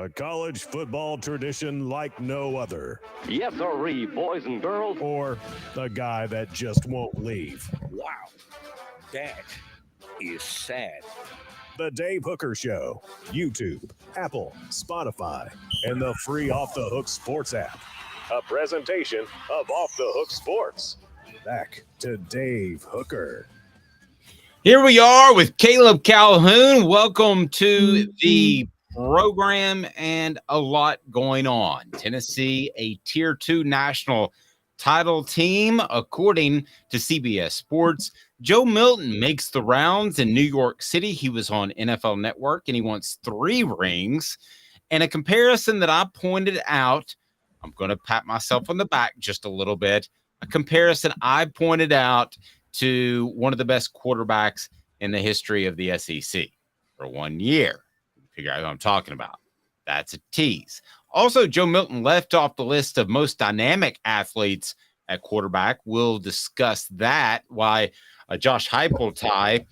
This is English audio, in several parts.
A college football tradition like no other. Yes, sirree, boys and girls. Or a guy that just won't leave. Wow, that is sad. The Dave Hooker Show. YouTube, Apple, Spotify, and the free Off the Hook Sports app. A presentation of Off the Hook Sports. Back to Dave Hooker. Here we are with Caleb Calhoun. Welcome to the program and a lot going on. Tennessee, a Tier 2 national title team, according to CBS Sports. Joe Milton makes the rounds in New York City. He was on NFL Network, and he wants 3 rings. And a comparison that I pointed out, I'm going to pat myself on the back just a little bit, a comparison I pointed out to one of the best quarterbacks in the history of the SEC for 1 year. Figure out what I'm talking about. That's a tease. Also, Joe Milton left off the list of most dynamic athletes at quarterback. We'll discuss that, why Josh Heupel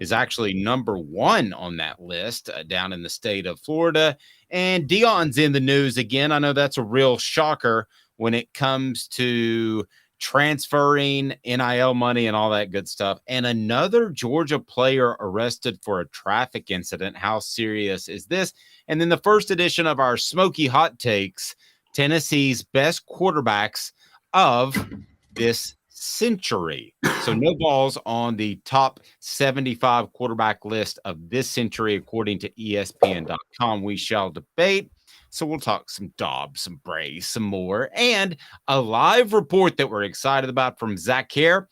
is actually number 1 on that list down in the state of Florida. And Deion's in the news again. I know that's a real shocker when it comes to transferring NIL money and all that good stuff. And another Georgia player arrested for a traffic incident. How serious is this? And then the first edition of our Smokey Hot Takes, Tennessee's best quarterbacks of this century. So no Vols on the top 75 quarterback list of this century, according to ESPN.com. We shall debate. So we'll talk some Dobbs, some Bray, some more, and a live report that we're excited about from Zach Haire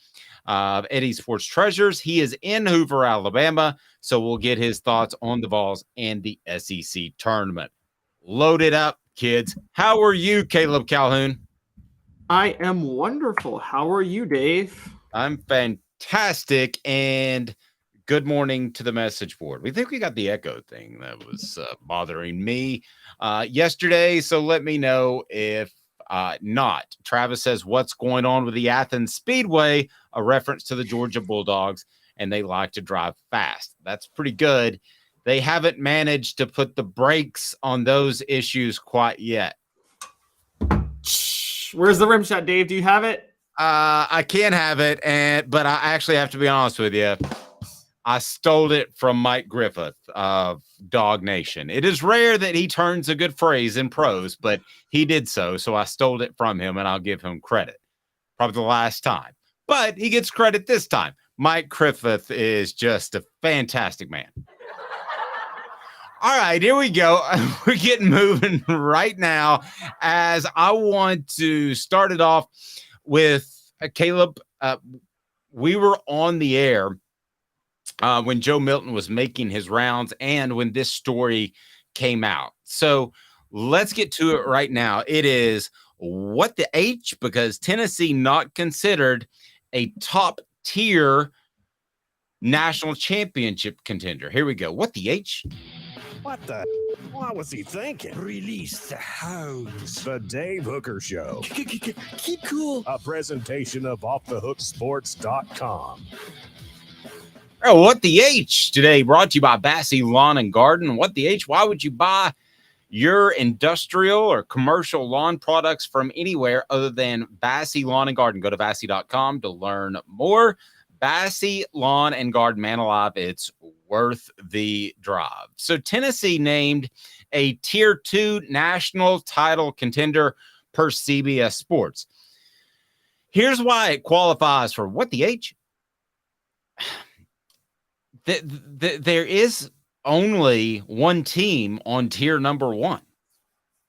of Haire of Sports Treasures. He is in Hoover, Alabama, so we'll get his thoughts on the Vols and the SEC tournament. Load it up, kids. How are you, Caleb Calhoun? I am wonderful. How are you, Dave? I'm fantastic, and good morning to the message board. We think we got the echo thing that was bothering me yesterday, so let me know if not. Travis says, what's going on with the Athens Speedway? A reference to the Georgia Bulldogs, and they like to drive fast. That's pretty good. They haven't managed to put the brakes on those issues quite yet. Where's the rim shot, Dave? Do you have it? I can have it, but I actually have to be honest with you. I stole it from Mike Griffith of Dog Nation. It is rare that he turns a good phrase in prose, but he did so I stole it from him, and I'll give him credit. Probably the last time. But he gets credit this time. Mike Griffith is just a fantastic man. All right, here we go. We're getting moving right now, as I want to start it off with Caleb. We were on the air when Joe Milton was making his rounds and when this story came out. So let's get to it right now. It is what the H, because Tennessee not considered a top tier national championship contender. Here we go. What the H? What the? What was he thinking? Release the hounds. The Dave Hooker Show. Keep cool. A presentation of OffTheHookSports.com. Oh, what the H today, brought to you by Bassey Lawn and Garden. What the H? Why would you buy your industrial or commercial lawn products from anywhere other than Bassey Lawn and Garden? Go to Bassey.com to learn more. Bassey Lawn and Garden, man alive, it's worth the drive. So Tennessee named a Tier 2 national title contender per CBS Sports. Here's why it qualifies for what the H? There is only one team on tier number 1.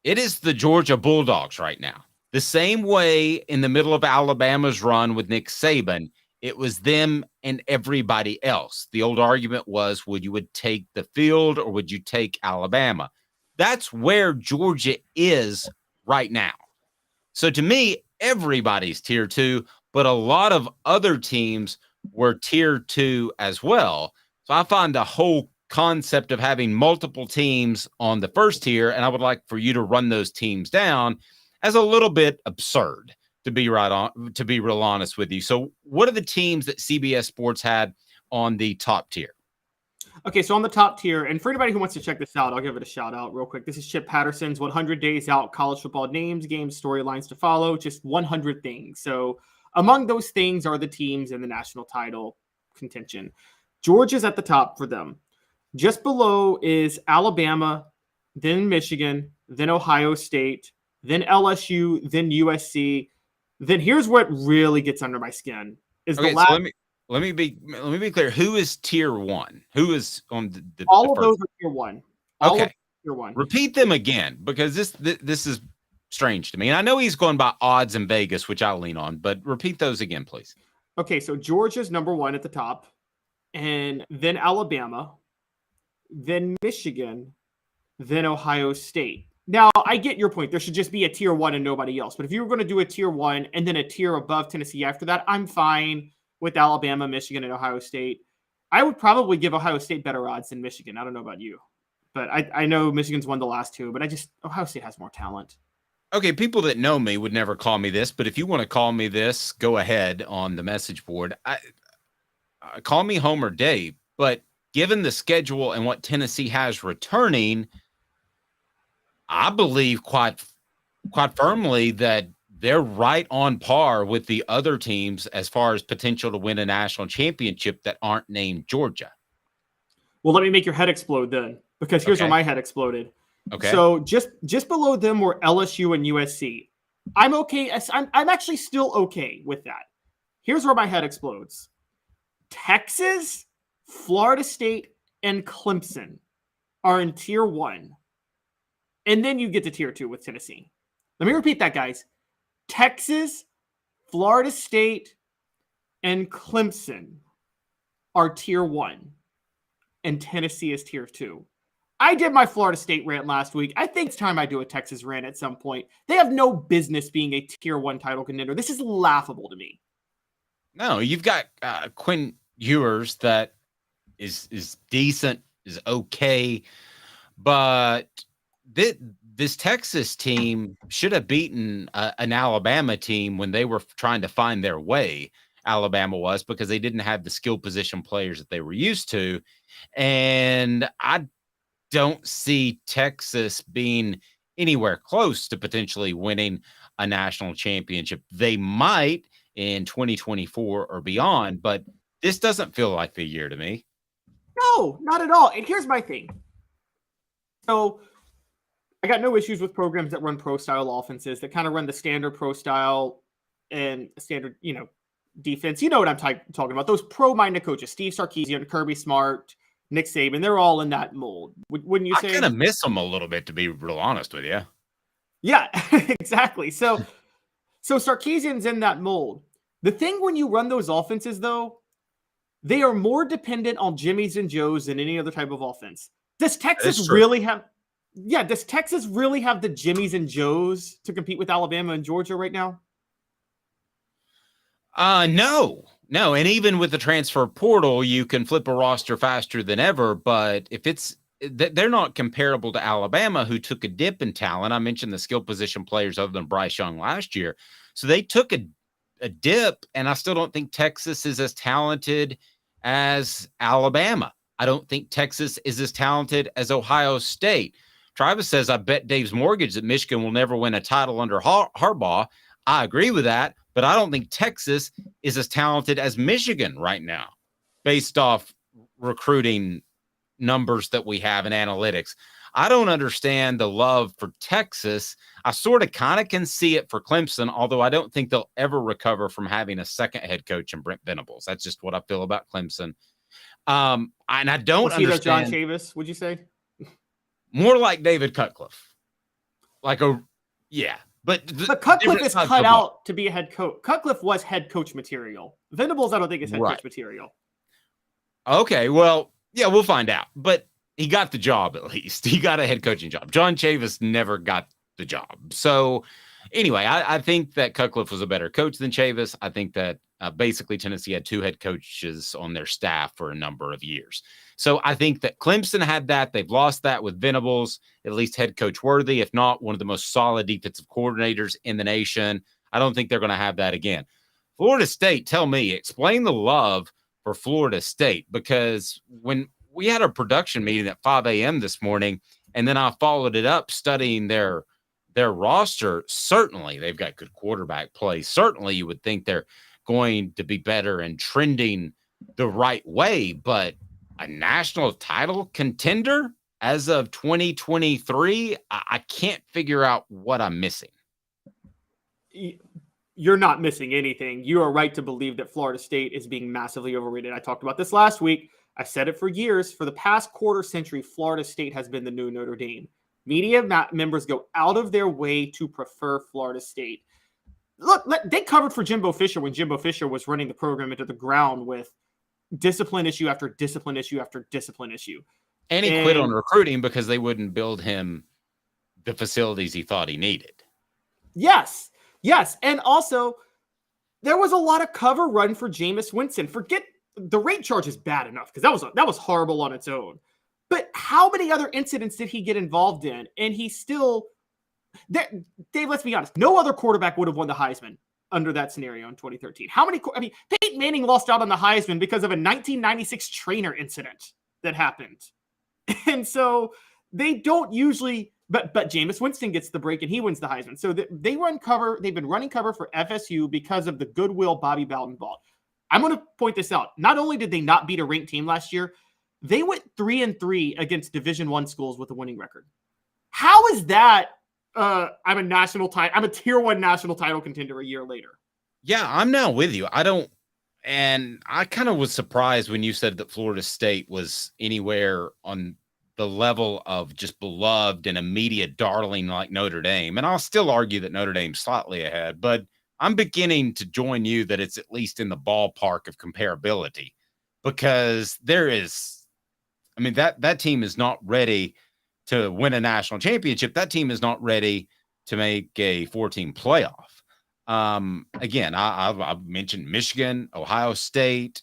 It is the Georgia Bulldogs right now. The same way in the middle of Alabama's run with Nick Saban, it was them and everybody else. The old argument was, would you take the field or would you take Alabama? That's where Georgia is right now. So to me, everybody's tier 2, but a lot of other teams were tier 2 as well. So I find the whole concept of having multiple teams on the first tier, and I would like for you to run those teams down, as a little bit absurd, to be real honest with you. So what are the teams that CBS Sports had on the top tier? Okay, so on the top tier, and for anybody who wants to check this out, I'll give it a shout out real quick. This is Chip Patterson's 100 Days Out College Football Names, Games, Storylines to Follow, just 100 things. So among those things are the teams in the national title contention. Georgia's at the top for them. Just below is Alabama, then Michigan, then Ohio State, then LSU, then USC. Then here's what really gets under my skin is the last. So let me be clear. Who is tier one? Who is on the all the of those are tier one. Okay. Tier one. Repeat them again because this is strange to me. And I know he's going by odds in Vegas, which I'll lean on, but repeat those again, please. Okay, so Georgia's number one at the top, and then Alabama, then Michigan, then Ohio State. Now, I get your point. There should just be a tier one and nobody else. But if you were going to do a tier one and then a tier above Tennessee after that, I'm fine with Alabama, Michigan, and Ohio State. I would probably give Ohio State better odds than Michigan. I don't know about you. But I know Michigan's won the last two, but Ohio State has more talent. Okay, people that know me would never call me this, but if you want to call me this, go ahead on the message board. Call me Homer Dave, but given the schedule and what Tennessee has returning, I believe quite firmly that they're right on par with the other teams as far as potential to win a national championship that aren't named Georgia. Well, let me make your head explode then, because here's where my head exploded. Okay. So just below them were LSU and USC. I'm okay. I'm actually still okay with that. Here's where my head explodes. Texas, Florida State, and Clemson are in tier one. And then you get to tier two with Tennessee. Let me repeat that, guys. Texas, Florida State, and Clemson are tier one. And Tennessee is tier two. I did my Florida State rant last week. I think it's time I do a Texas rant at some point. They have no business being a tier one title contender. This is laughable to me. No, you've got Quinn Ewers that is decent, is okay, but this Texas team should have beaten an Alabama team when they were trying to find their way. Alabama was, because they didn't have the skill position players that they were used to, and I don't see Texas being anywhere close to potentially winning a national championship. They might in 2024 or beyond, but this doesn't feel like the year to me. No, not at all. And here's my thing. So I got no issues with programs that run pro style offenses, that kind of run the standard pro style and standard, defense. You know what I'm talking about. Those pro-minded coaches, Steve Sarkisian, Kirby Smart, Nick Saban, they're all in that mold. Wouldn't you say? I kind of miss them a little bit, to be real honest with you. Yeah, exactly. So Sarkisian's in that mold. The thing when you run those offenses, though, they are more dependent on Jimmys and Joes than any other type of offense. Does Texas really have the Jimmys and Joes to compete with Alabama and Georgia right now? No. And even with the transfer portal, you can flip a roster faster than ever. But if they're not comparable to Alabama, who took a dip in talent. I mentioned the skill position players other than Bryce Young last year. So they took a dip, and I still don't think Texas is as talented as Alabama. I don't think Texas is as talented as Ohio State. Travis says, I bet Dave's mortgage that Michigan will never win a title under Harbaugh. I agree with that, but I don't think Texas is as talented as Michigan right now, based off recruiting numbers that we have in analytics. I don't understand the love for Texas. I sort of kind of can see it for Clemson, although I don't think they'll ever recover from having a second head coach in Brent Venables. That's just what I feel about Clemson. And I don't understand. John Chavis, would you say? More like David Cutcliffe. But Cutcliffe is cut out to be a head coach. Cutcliffe was head coach material. Venables, I don't think is head coach material. Okay, well, yeah, we'll find out. But he got the job at least. He got a head coaching job. John Chavis never got the job. So anyway, I think that Cutcliffe was a better coach than Chavis. I think that basically Tennessee had two head coaches on their staff for a number of years. So I think that Clemson had that. They've lost that with Venables, at least head coach worthy, if not one of the most solid defensive coordinators in the nation. I don't think they're going to have that again. Florida State, tell me, explain the love for Florida State, because when we had a production meeting at 5 a.m. this morning, and then I followed it up studying their roster. Certainly, they've got good quarterback play. Certainly, you would think they're going to be better and trending the right way, but a national title contender as of 2023, I can't figure out what I'm missing. You're not missing anything. You are right to believe that Florida State is being massively overrated. I talked about this last week. I said it for years. For the past quarter century, Florida State has been the new Notre Dame. Media members go out of their way to prefer Florida State. Look, they covered for Jimbo Fisher when Jimbo Fisher was running the program into the ground with discipline issue after discipline issue after discipline issue. And he quit on recruiting because they wouldn't build him the facilities he thought he needed. Yes. And also, there was a lot of cover run for Jameis Winston. Forget the rate charge is bad enough because that was horrible on its own. But how many other incidents did he get involved in? And he still, Dave, let's be honest, no other quarterback would have won the Heisman under that scenario in 2013. Peyton Manning lost out on the Heisman because of a 1996 trainer incident that happened. And so they don't usually, but Jameis Winston gets the break and he wins the Heisman. So they run cover. They've been running cover for FSU because of the goodwill Bobby Bowden bought. I'm going to point this out. Not only did they not beat a ranked team last year, they went 3-3 against Division I schools with a winning record. How is that? I'm a tier 1 national title contender a year later. Yeah, I'm now with you. And I kind of was surprised when you said that Florida State was anywhere on the level of just beloved and immediate darling like Notre Dame. And I'll still argue that Notre Dame's slightly ahead, but I'm beginning to join you that it's at least in the ballpark of comparability, because that team is not ready to win a national championship. That team is not ready to make a 14 playoff. Again, I've mentioned Michigan, Ohio State,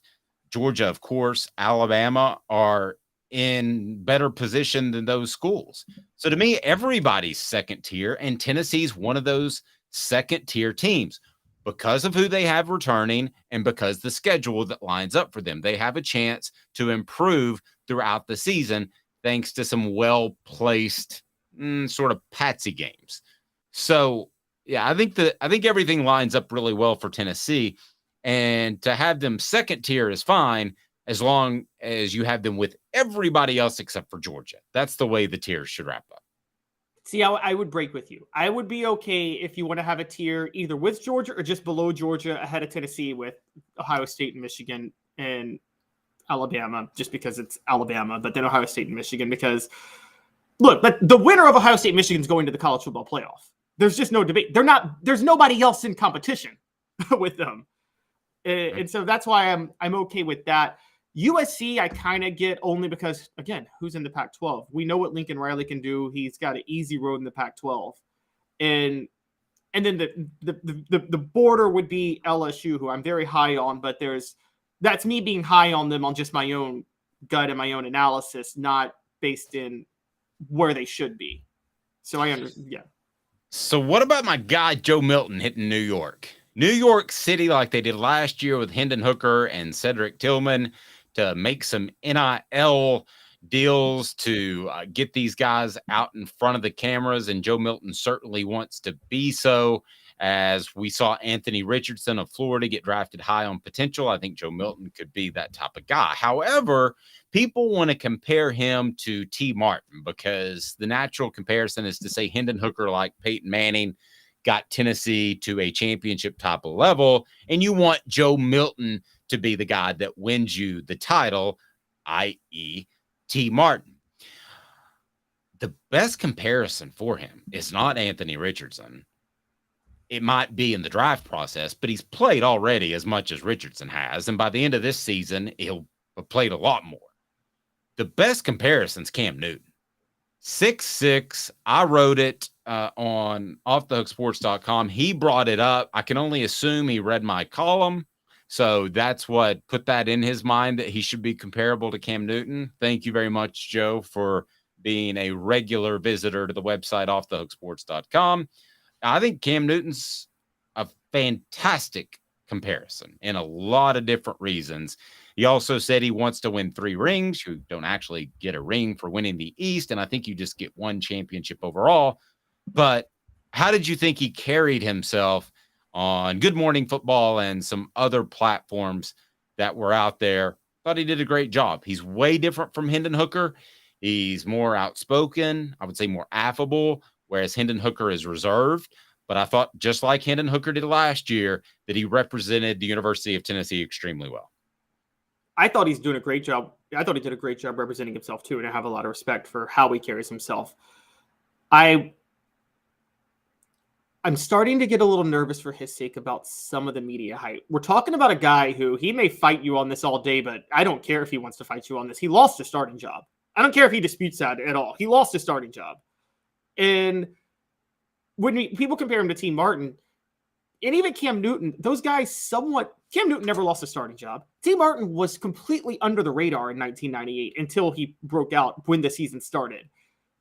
Georgia, of course, Alabama are in better position than those schools. So to me, everybody's second tier, and Tennessee's one of those second tier teams because of who they have returning and because the schedule that lines up for them. They have a chance to improve throughout the season thanks to some well-placed sort of patsy games. So yeah, I think everything lines up really well for Tennessee, and to have them second tier is fine as long as you have them with everybody else except for Georgia. That's the way the tiers should wrap up. See, I would break with you. I would be okay if you want to have a tier either with Georgia or just below Georgia ahead of Tennessee with Ohio State and Michigan and Alabama, just because it's Alabama, but then Ohio State and Michigan because, look, but the winner of Ohio State and Michigan is going to the college football playoff. There's just no debate. There's nobody else in competition with them. And so that's why I'm okay with that. USC, I kind of get only because, again, who's in the Pac-12? We know what Lincoln Riley can do. He's got an easy road in the Pac-12. And then the border would be LSU, who I'm very high on, but that's me being high on them on just my own gut and my own analysis, not based in where they should be. So I understand, yeah. So what about my guy, Joe Milton, hitting New York? New York City, like they did last year with Hendon Hooker and Cedric Tillman, to make some NIL deals to get these guys out in front of the cameras. And Joe Milton certainly wants to be so. As we saw Anthony Richardson of Florida get drafted high on potential, I think Joe Milton could be that type of guy. However, people want to compare him to T. Martin because the natural comparison is to say Hendon Hooker, like Peyton Manning, got Tennessee to a championship type of level, and you want Joe Milton to be the guy that wins you the title, i.e. T. Martin. The best comparison for him is not Anthony Richardson. It might be in the draft process, but he's played already as much as Richardson has. And by the end of this season, he'll have played a lot more. The best comparison is Cam Newton. 6'6". I wrote it on offthehooksports.com. He brought it up. I can only assume he read my column. So that's what put that in his mind that he should be comparable to Cam Newton. Thank you very much, Joe, for being a regular visitor to the website offthehooksports.com. I think Cam Newton's a fantastic comparison in a lot of different reasons. He also said he wants to win 3 rings. You don't actually get a ring for winning the East, and I think you just get 1 championship overall. But how did you think he carried himself on Good Morning Football and some other platforms that were out there? Thought he did a great job. He's way different from Hendon Hooker. He's more outspoken, I would say more affable, whereas Hendon Hooker is reserved. But I thought, just like Hendon Hooker did last year, that he represented the University of Tennessee extremely well. I thought he's doing a great job. I thought he did a great job representing himself too, and I have a lot of respect for how he carries himself. I'm starting to get a little nervous for his sake about some of the media hype. We're talking about a guy who, he may fight you on this all day, but I don't care if he wants to fight you on this. He lost his starting job. I don't care if he disputes that at all. He lost his starting job. And when people compare him to T. Martin, and even Cam Newton, those guys Cam Newton never lost a starting job. T. Martin was completely under the radar in 1998 until he broke out when the season started.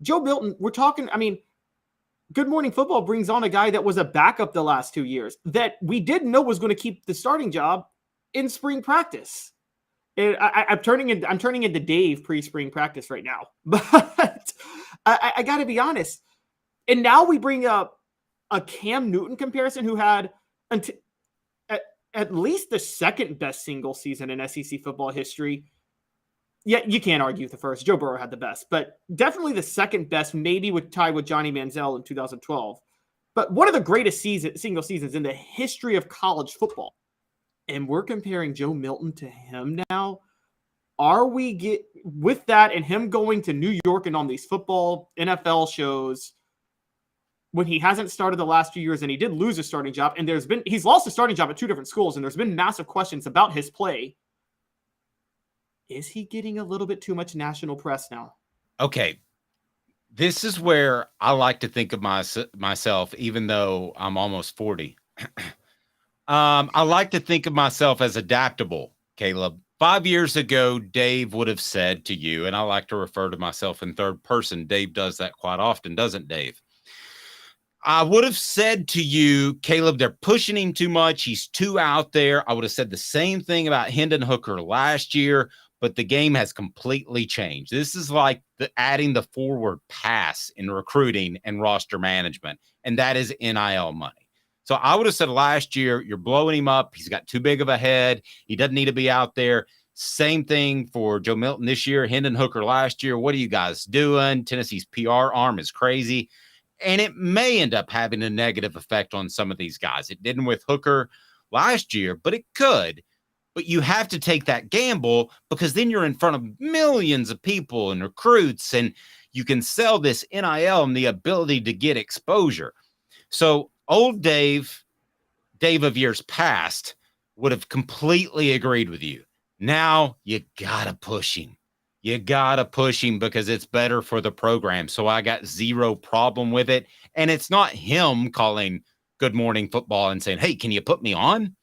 Joe Milton, we're talking, Good Morning Football brings on a guy that was a backup the last 2 years that we didn't know was going to keep the starting job in spring practice. And I'm turning into Dave pre-spring practice right now. But I got to be honest. And now we bring up a Cam Newton comparison who had at least the second best single season in SEC football history. Yeah, you can't argue the first. Joe Burrow had the best, but definitely the second best, maybe tied with Johnny Manziel in 2012. But one of the greatest single seasons in the history of college football. And we're comparing Joe Milton to him now. Are we with that and him going to New York and on these football NFL shows when he hasn't started the last few years, and he did lose his starting job, and he's lost his starting job at 2 different schools, and there's been massive questions about his play. Is he getting a little bit too much national press now? Okay. This is where I like to think of myself, even though I'm almost 40. I like to think of myself as adaptable, Caleb. 5 years ago, Dave would have said to you, and I like to refer to myself in third person. Dave does that quite often, doesn't Dave? I would have said to you, Caleb, they're pushing him too much. He's too out there. I would have said the same thing about Hendon Hooker last year, but the game has completely changed. This is like adding the forward pass in recruiting and roster management, and that is NIL money. So I would have said last year, you're blowing him up. He's got too big of a head. He doesn't need to be out there. Same thing for Joe Milton this year, Hendon Hooker last year. What are you guys doing? Tennessee's PR arm is crazy. And it may end up having a negative effect on some of these guys. It didn't with Hooker last year, but it could. But you have to take that gamble because then you're in front of millions of people and recruits, and you can sell this NIL and the ability to get exposure. So old Dave of years past, would have completely agreed with you. Now you got to push him. You got to push him because it's better for the program. So I got zero problem with it. And it's not him calling Good Morning Football and saying, hey, can you put me on?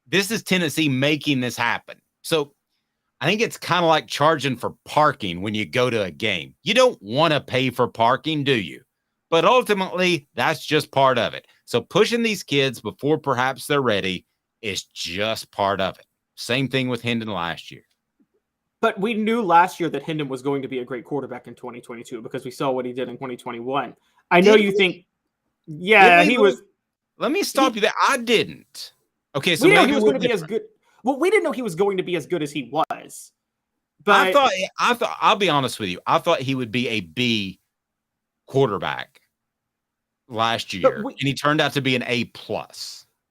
This is Tennessee making this happen. So I think it's kind of like charging for parking when you go to a game. You don't want to pay for parking, do you? But ultimately, that's just part of it. So pushing these kids before perhaps they're ready is just part of it. Same thing with Hendon last year. But we knew last year that Hendon was going to be a great quarterback in 2022 because we saw what he did in 2021. I know you think, yeah, he was. Let me stop you there. I didn't. Okay, so we maybe knew he was going to be as good. Well, we didn't know he was going to be as good as he was. But I thought. I'll be honest with you. I thought he would be a B quarterback last year, and he turned out to be an A+.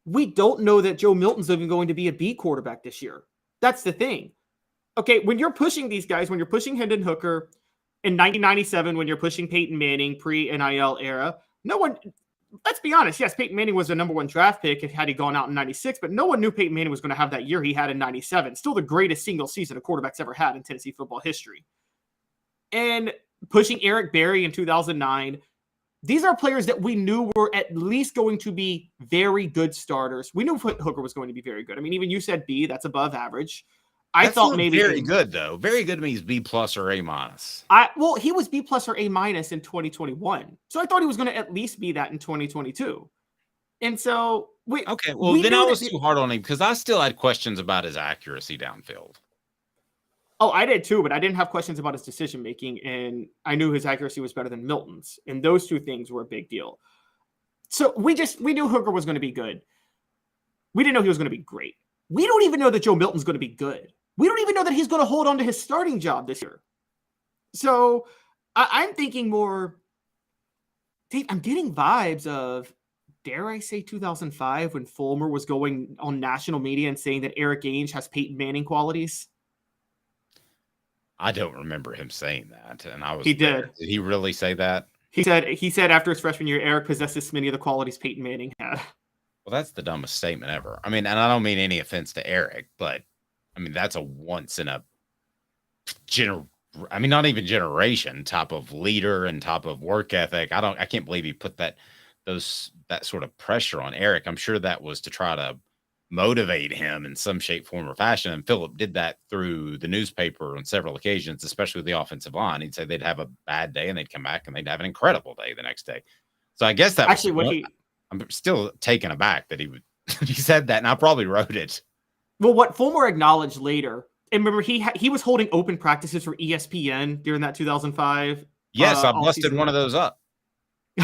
We don't know that Joe Milton's even going to be a B quarterback this year. That's the thing. Okay, when you're pushing these guys, when you're pushing Hendon Hooker in 1997, when you're pushing Peyton Manning pre-NIL era, no one, let's be honest, yes, Peyton Manning was the number 1 draft pick had he gone out in 96, but no one knew Peyton Manning was going to have that year he had in 97. Still the greatest single season a quarterback's ever had in Tennessee football history. And pushing Eric Berry in 2009, these are players that we knew were at least going to be very good starters. We knew Hooker was going to be very good. I mean, even you said B, that's above average. I thought maybe very good though. Very good means B+ or A-. Well, he was B+ or A- in 2021, so I thought he was going to at least be that in 2022. And so then I was too hard on him because I still had questions about his accuracy downfield. Oh, I did too, but I didn't have questions about his decision making, and I knew his accuracy was better than Milton's, and those two things were a big deal. So we knew Hooker was going to be good. We didn't know he was going to be great. We don't even know that Joe Milton's going to be good. We don't even know that he's going to hold on to his starting job this year. So I'm thinking more, Dave, I'm getting vibes of, dare I say 2005, when Fulmer was going on national media and saying that Eric Ainge has Peyton Manning qualities. I don't remember him saying that, and I was. He did. Did he really say that? He said after his freshman year, Eric possesses many of the qualities Peyton Manning had. Well, that's the dumbest statement ever. I mean, and I don't mean any offense to Eric, but I mean that's a once in a not even generation type of leader and type of work ethic. I can't believe he put that sort of pressure on Eric. I'm sure that was to try to motivate him in some shape, form, or fashion. And Philip did that through the newspaper on several occasions, especially with the offensive line. He'd say they'd have a bad day and they'd come back and they'd have an incredible day the next day. So I guess that actually I'm still taken aback that he said that, and I probably wrote it. Well, what Fulmer acknowledged later, and remember he was holding open practices for ESPN during that 2005. Yes, I busted one of those up.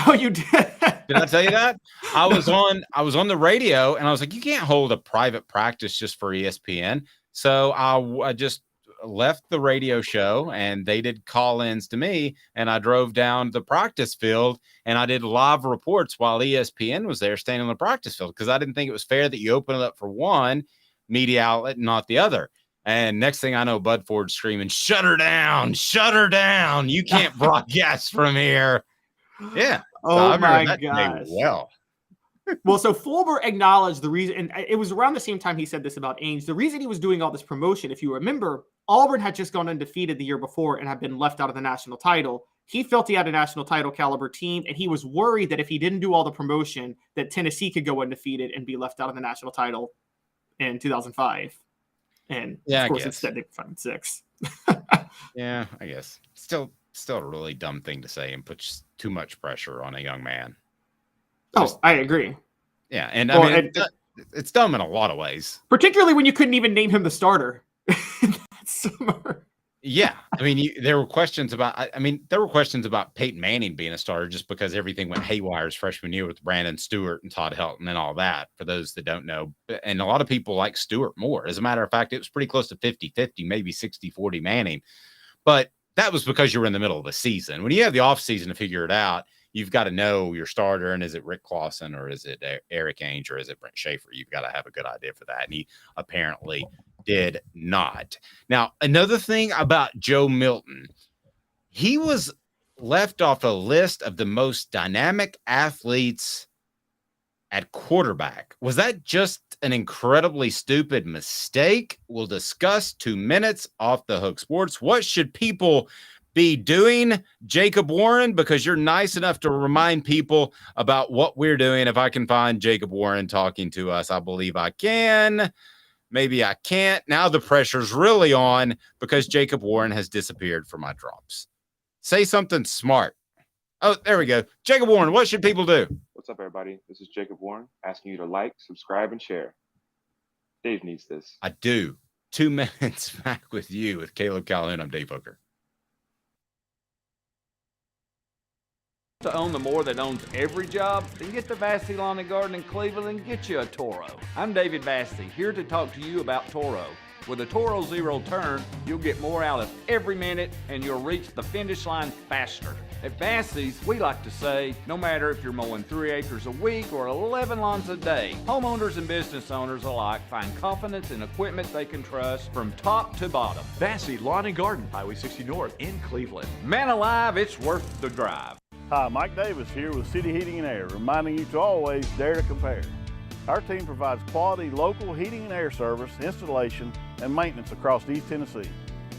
Oh, you did? Did I tell you that? I was on the radio and I was like, you can't hold a private practice just for ESPN. So I just left the radio show and they did call-ins to me, and I drove down the practice field and I did live reports while ESPN was there standing on the practice field, because I didn't think it was fair that you open it up for one media outlet and not the other. And next thing I know, Bud Ford's screaming, shut her down, you can't broadcast from here. Yeah. Oh my gosh. Well, so Fulmer acknowledged the reason, and it was around the same time he said this about Ainge. The reason he was doing all this promotion, if you remember, Auburn had just gone undefeated the year before and had been left out of the national title. He felt he had a national title caliber team, and he was worried that if he didn't do all the promotion, that Tennessee could go undefeated and be left out of the national title in 2005. And of course, instead they were 5-6. Yeah, I guess. Still a really dumb thing to say and puts too much pressure on a young man. I agree. Yeah, and I mean, it's dumb in a lot of ways. Particularly when you couldn't even name him the starter. Yeah, I mean, there were questions about Peyton Manning being a starter just because everything went haywire his freshman year with Brandon Stewart and Todd Helton and all that, for those that don't know. And a lot of people like Stewart more. As a matter of fact, it was pretty close to 50-50, maybe 60-40 Manning. But that was because you were in the middle of the season. When you have the offseason to figure it out, you've got to know your starter, and is it Rick Clausen or is it Eric Ainge or is it Brent Schaefer? You've got to have a good idea for that. And he apparently did not. Now, another thing about Joe Milton, he was left off a list of the most dynamic athletes at quarterback. Was that just an incredibly stupid mistake? We'll discuss 2 minutes off the Hook Sports. What should people be doing, Jacob Warren? Because you're nice enough to remind people about what we're doing. If I can find Jacob Warren talking to us, I believe I can. Maybe I can't. Now the pressure's really on because Jacob Warren has disappeared from my drops. Say something smart. Oh, there we go. Jacob Warren, what should people do? What's up, everybody? This is Jacob Warren asking you to like, subscribe, and share. Dave needs this. I do. 2 minutes back with you with Caleb Calhoun. I'm Dave Hooker. To own the more that owns every job, then get to Vassey Lawn and Garden in Cleveland and get you a Toro. I'm David Vassey, here to talk to you about Toro. With a Toro Zero Turn, you'll get more out of every minute and you'll reach the finish line faster. At Vassey's, we like to say, no matter if you're mowing 3 acres a week or 11 lawns a day, homeowners and business owners alike find confidence in equipment they can trust from top to bottom. Vassey Lawn and Garden, Highway 60 North in Cleveland. Man alive, it's worth the drive. Hi, Mike Davis here with City Heating and Air, reminding you to always dare to compare. Our team provides quality local heating and air service, installation, and maintenance across East Tennessee.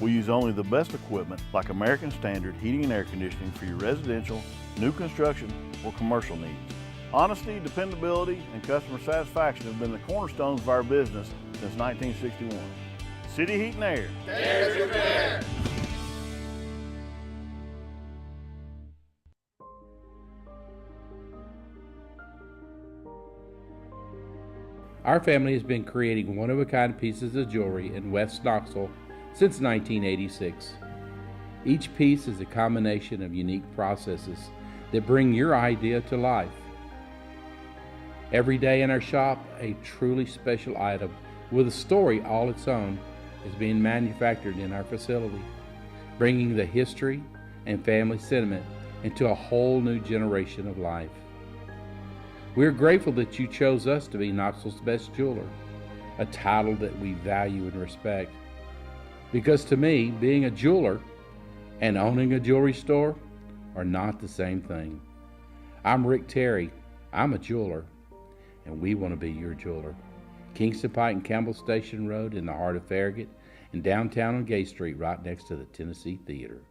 We use only the best equipment like American Standard heating and air conditioning for your residential, new construction, or commercial needs. Honesty, dependability, and customer satisfaction have been the cornerstones of our business since 1961. City Heat and Air. Dare to compare. Our family has been creating one-of-a-kind pieces of jewelry in West Knoxville since 1986. Each piece is a combination of unique processes that bring your idea to life. Every day in our shop, a truly special item with a story all its own is being manufactured in our facility, bringing the history and family sentiment into a whole new generation of life. We're grateful that you chose us to be Knoxville's best jeweler, a title that we value and respect. Because to me, being a jeweler and owning a jewelry store are not the same thing. I'm Rick Terry. I'm a jeweler, and we want to be your jeweler. Kingston Pike and Campbell Station Road in the heart of Farragut, and downtown on Gay Street right next to the Tennessee Theater.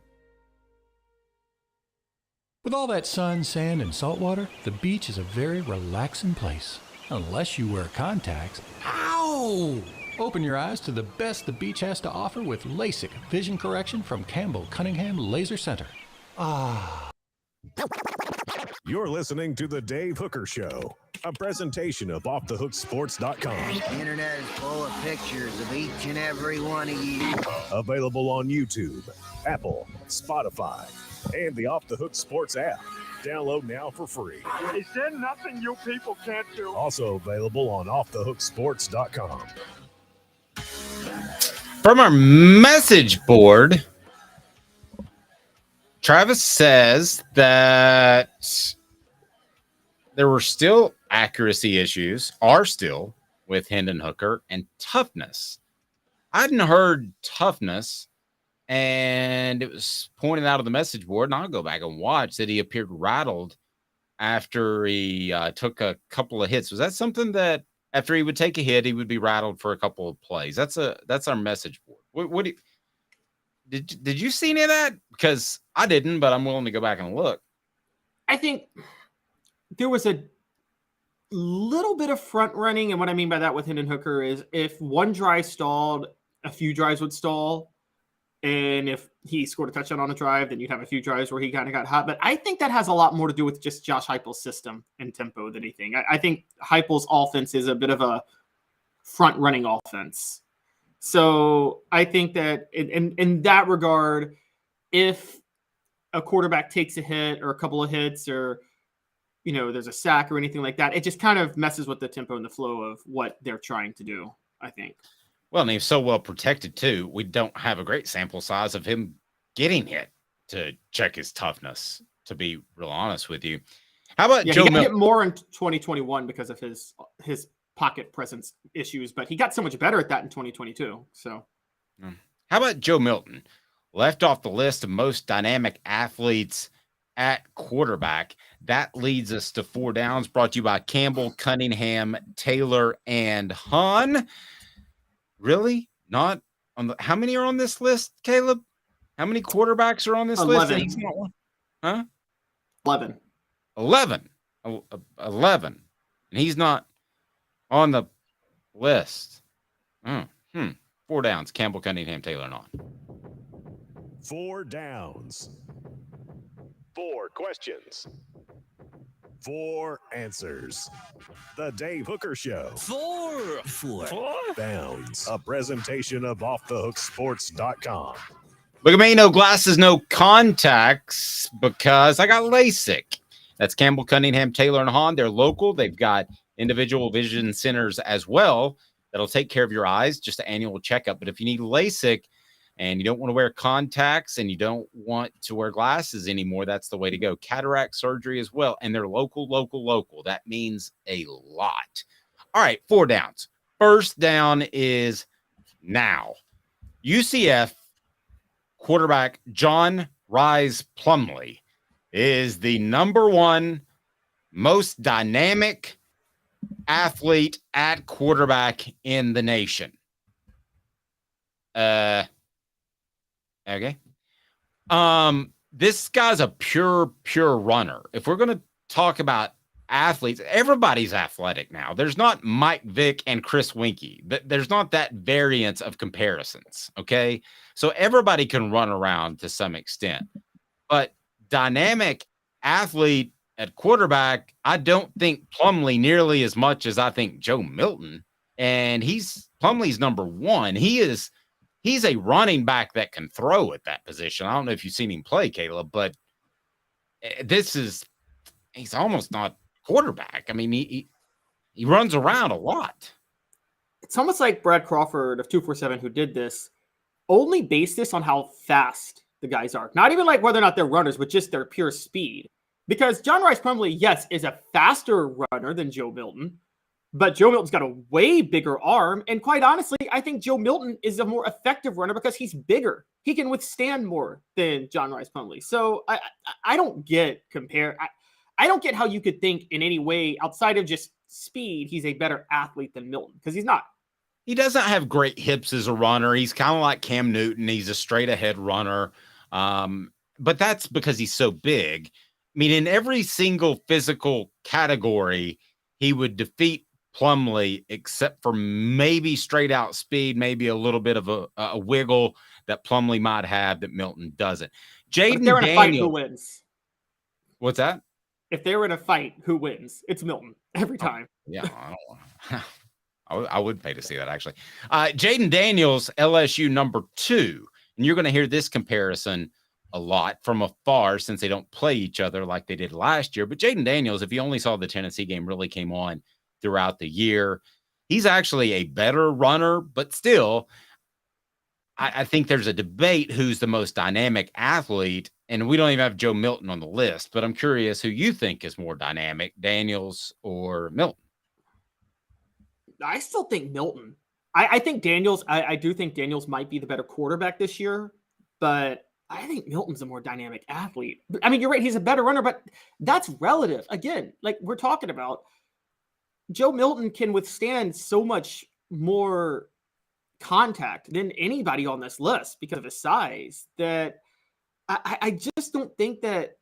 With all that sun, sand, and salt water, the beach is a very relaxing place. Unless you wear contacts. Ow! Open your eyes to the best the beach has to offer with LASIK vision correction from Campbell Cunningham Laser Center. Ah. You're listening to The Dave Hooker Show, a presentation of OffTheHookSports.com. The internet is full of pictures of each and every one of you. Available on YouTube, Apple, Spotify, and the Off the Hook Sports app. Download now for free. Is there nothing you people can't do? Also available on OffTheHookSports.com. From our message board, Travis says that there were still accuracy issues, are still, with Hendon Hooker and toughness. I hadn't heard toughness, and it was pointed out on the message board, and I'll go back and watch that he appeared rattled after he took a couple of hits. Was that something that after he would take a hit, he would be rattled for a couple of plays? That's our message board. What do you, did you see any of that? Because I didn't, but I'm willing to go back and look. I think there was a little bit of front running, and what I mean by that with Hendon Hooker is if one drive stalled, a few drives would stall. And if he scored a touchdown on a drive, then you'd have a few drives where he kind of got hot. But I think that has a lot more to do with just Josh Heupel's system and tempo than anything. I think Heupel's offense is a bit of a front-running offense. So I think that in that regard, if a quarterback takes a hit or a couple of hits or, you know, there's a sack or anything like that, it just kind of messes with the tempo and the flow of what they're trying to do, I think. Well, and he's so well protected, too. We don't have a great sample size of him getting hit to check his toughness, to be real honest with you. How about Joe Milton? He got Milton? hit more in 2021 because of his pocket presence issues, but he got so much better at that in 2022. So, how about Joe Milton? Left off the list of most dynamic athletes at quarterback. That leads us to 4 downs, brought to you by Campbell, Cunningham, Taylor, and Hahn. Really? Not on the, how many are on this list, Caleb? How many quarterbacks are on this 11. list? And he's not one? Huh? 11. 11. 11. And he's not on the list. 4 downs. Campbell, Cunningham, Taylor, and on. 4 downs. 4 questions. 4 answers. The Dave Hooker Show. 4 downs. A presentation of OffTheHookSports.com. Look at me, no glasses, no contacts, because I got LASIK. That's Campbell, Cunningham, Taylor, and Hahn. They're local. They've got individual vision centers as well that'll take care of your eyes, just an annual checkup. But if you need LASIK and you don't want to wear contacts and you don't want to wear glasses anymore, that's the way to go. Cataract surgery as well. And they're local. That means a lot. All right, 4 downs. First down is now. UCF quarterback John Rise Plumlee is the number 1 most dynamic athlete at quarterback in the nation. Okay. This guy's a pure runner. If we're going to talk about athletes, everybody's athletic now. There's not Mike Vick and Chris Winkie. There's not that variance of comparisons. Okay. So everybody can run around to some extent, but dynamic athlete at quarterback, I don't think Plumlee nearly as much as I think Joe Milton. And Plumlee's number 1. He's he's a running back that can throw at that position. I don't know if you've seen him play, Caleb, but he's almost not quarterback. I mean, he runs around a lot. It's almost like Brad Crawford of 247 who did this only based this on how fast the guys are. Not even like whether or not they're runners, but just their pure speed. Because John Rice Plumlee, yes, is a faster runner than Joe Milton, but Joe Milton's got a way bigger arm. And quite honestly, I think Joe Milton is a more effective runner because he's bigger. He can withstand more than John Rice Plumlee. So I don't get I don't get how you could think in any way outside of just speed, he's a better athlete than Milton, because he's not. He doesn't have great hips as a runner. He's kind of like Cam Newton. He's a straight ahead runner. But that's because he's so big. I mean, in every single physical category, he would defeat Plumlee, except for maybe straight out speed, maybe a little bit of a wiggle that Plumlee might have that Milton doesn't. Jaden Daniels. In a fight, who wins? What's that? If they were in a fight, who wins? It's Milton every time. Yeah, I don't want. I would pay to see that, actually. Jaden Daniels, LSU number 2. And you're going to hear this comparison a lot from afar since they don't play each other like they did last year. But Jaden Daniels, if you only saw the Tennessee game, really came on throughout the year. He's actually a better runner, but still, I think there's a debate who's the most dynamic athlete. And we don't even have Joe Milton on the list, but I'm curious who you think is more dynamic, Daniels or Milton. I still think Milton. I think Daniels, I do think Daniels might be the better quarterback this year, but I think Milton's a more dynamic athlete. I mean, you're right, he's a better runner, but that's relative. Again, like we're talking about, Joe Milton can withstand so much more contact than anybody on this list because of his size that I just don't think that.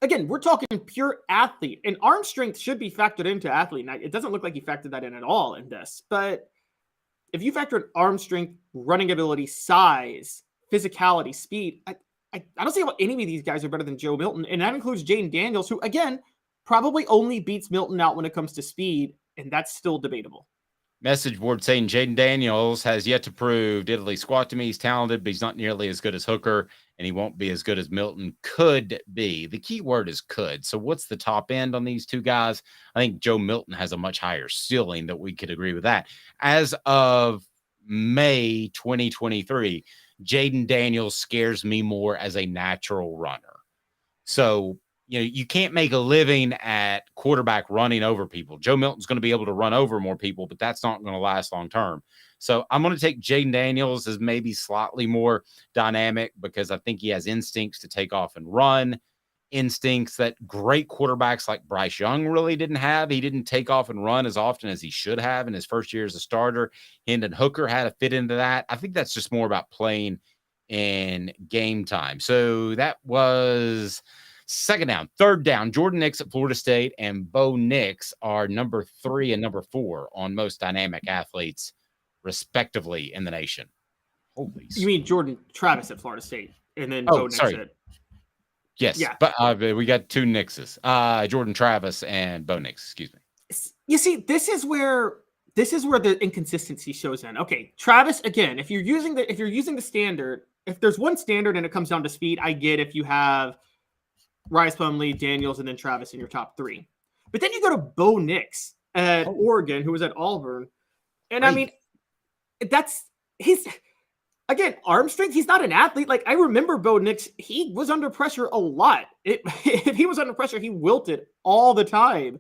Again, we're talking pure athlete, and arm strength should be factored into athlete. Now, it doesn't look like he factored that in at all in this, but if you factor in arm strength, running ability, size, physicality, speed, I don't see how any of these guys are better than Joe Milton, and that includes Jaden Daniels, who, again, probably only beats Milton out when it comes to speed, and that's still debatable. Message board saying Jaden Daniels has yet to prove diddly squat to me. He's talented, but he's not nearly as good as Hooker, and he won't be as good as Milton could be. The key word is could. So what's the top end on these two guys? I think Joe Milton has a much higher ceiling, that we could agree with that. As of May 2023, Jaden Daniels scares me more as a natural runner. So, you can't make a living at quarterback running over people. Joe Milton's going to be able to run over more people, but that's not going to last long term. So I'm going to take Jaden Daniels as maybe slightly more dynamic because I think he has instincts to take off and run, instincts that great quarterbacks like Bryce Young really didn't have. He didn't take off and run as often as he should have in his first year as a starter. Hendon Hooker had to fit into that. I think that's just more about playing in game time. So that was second down. Third down, Jordan Nix at Florida State and Bo Nix are number 3 and number 4 on most dynamic athletes, respectively, in the nation. Holy You mean Jordan Travis at Florida State, and then Bo Nix at... Yes, yeah. But we got 2 Nixes, Jordan Travis and Bo Nix, excuse me. You see, this is where the inconsistency shows in. Okay, Travis, again, if you're using the standard, if there's one standard and it comes down to speed, I get if you have Rice Plumlee, Daniels, and then Travis in your top 3. But then you go to Bo Nix at Oregon, who was at Auburn. And I mean, he's again, arm strength. He's not an athlete. Like, I remember Bo Nix, he was under pressure a lot. If he was under pressure, he wilted all the time.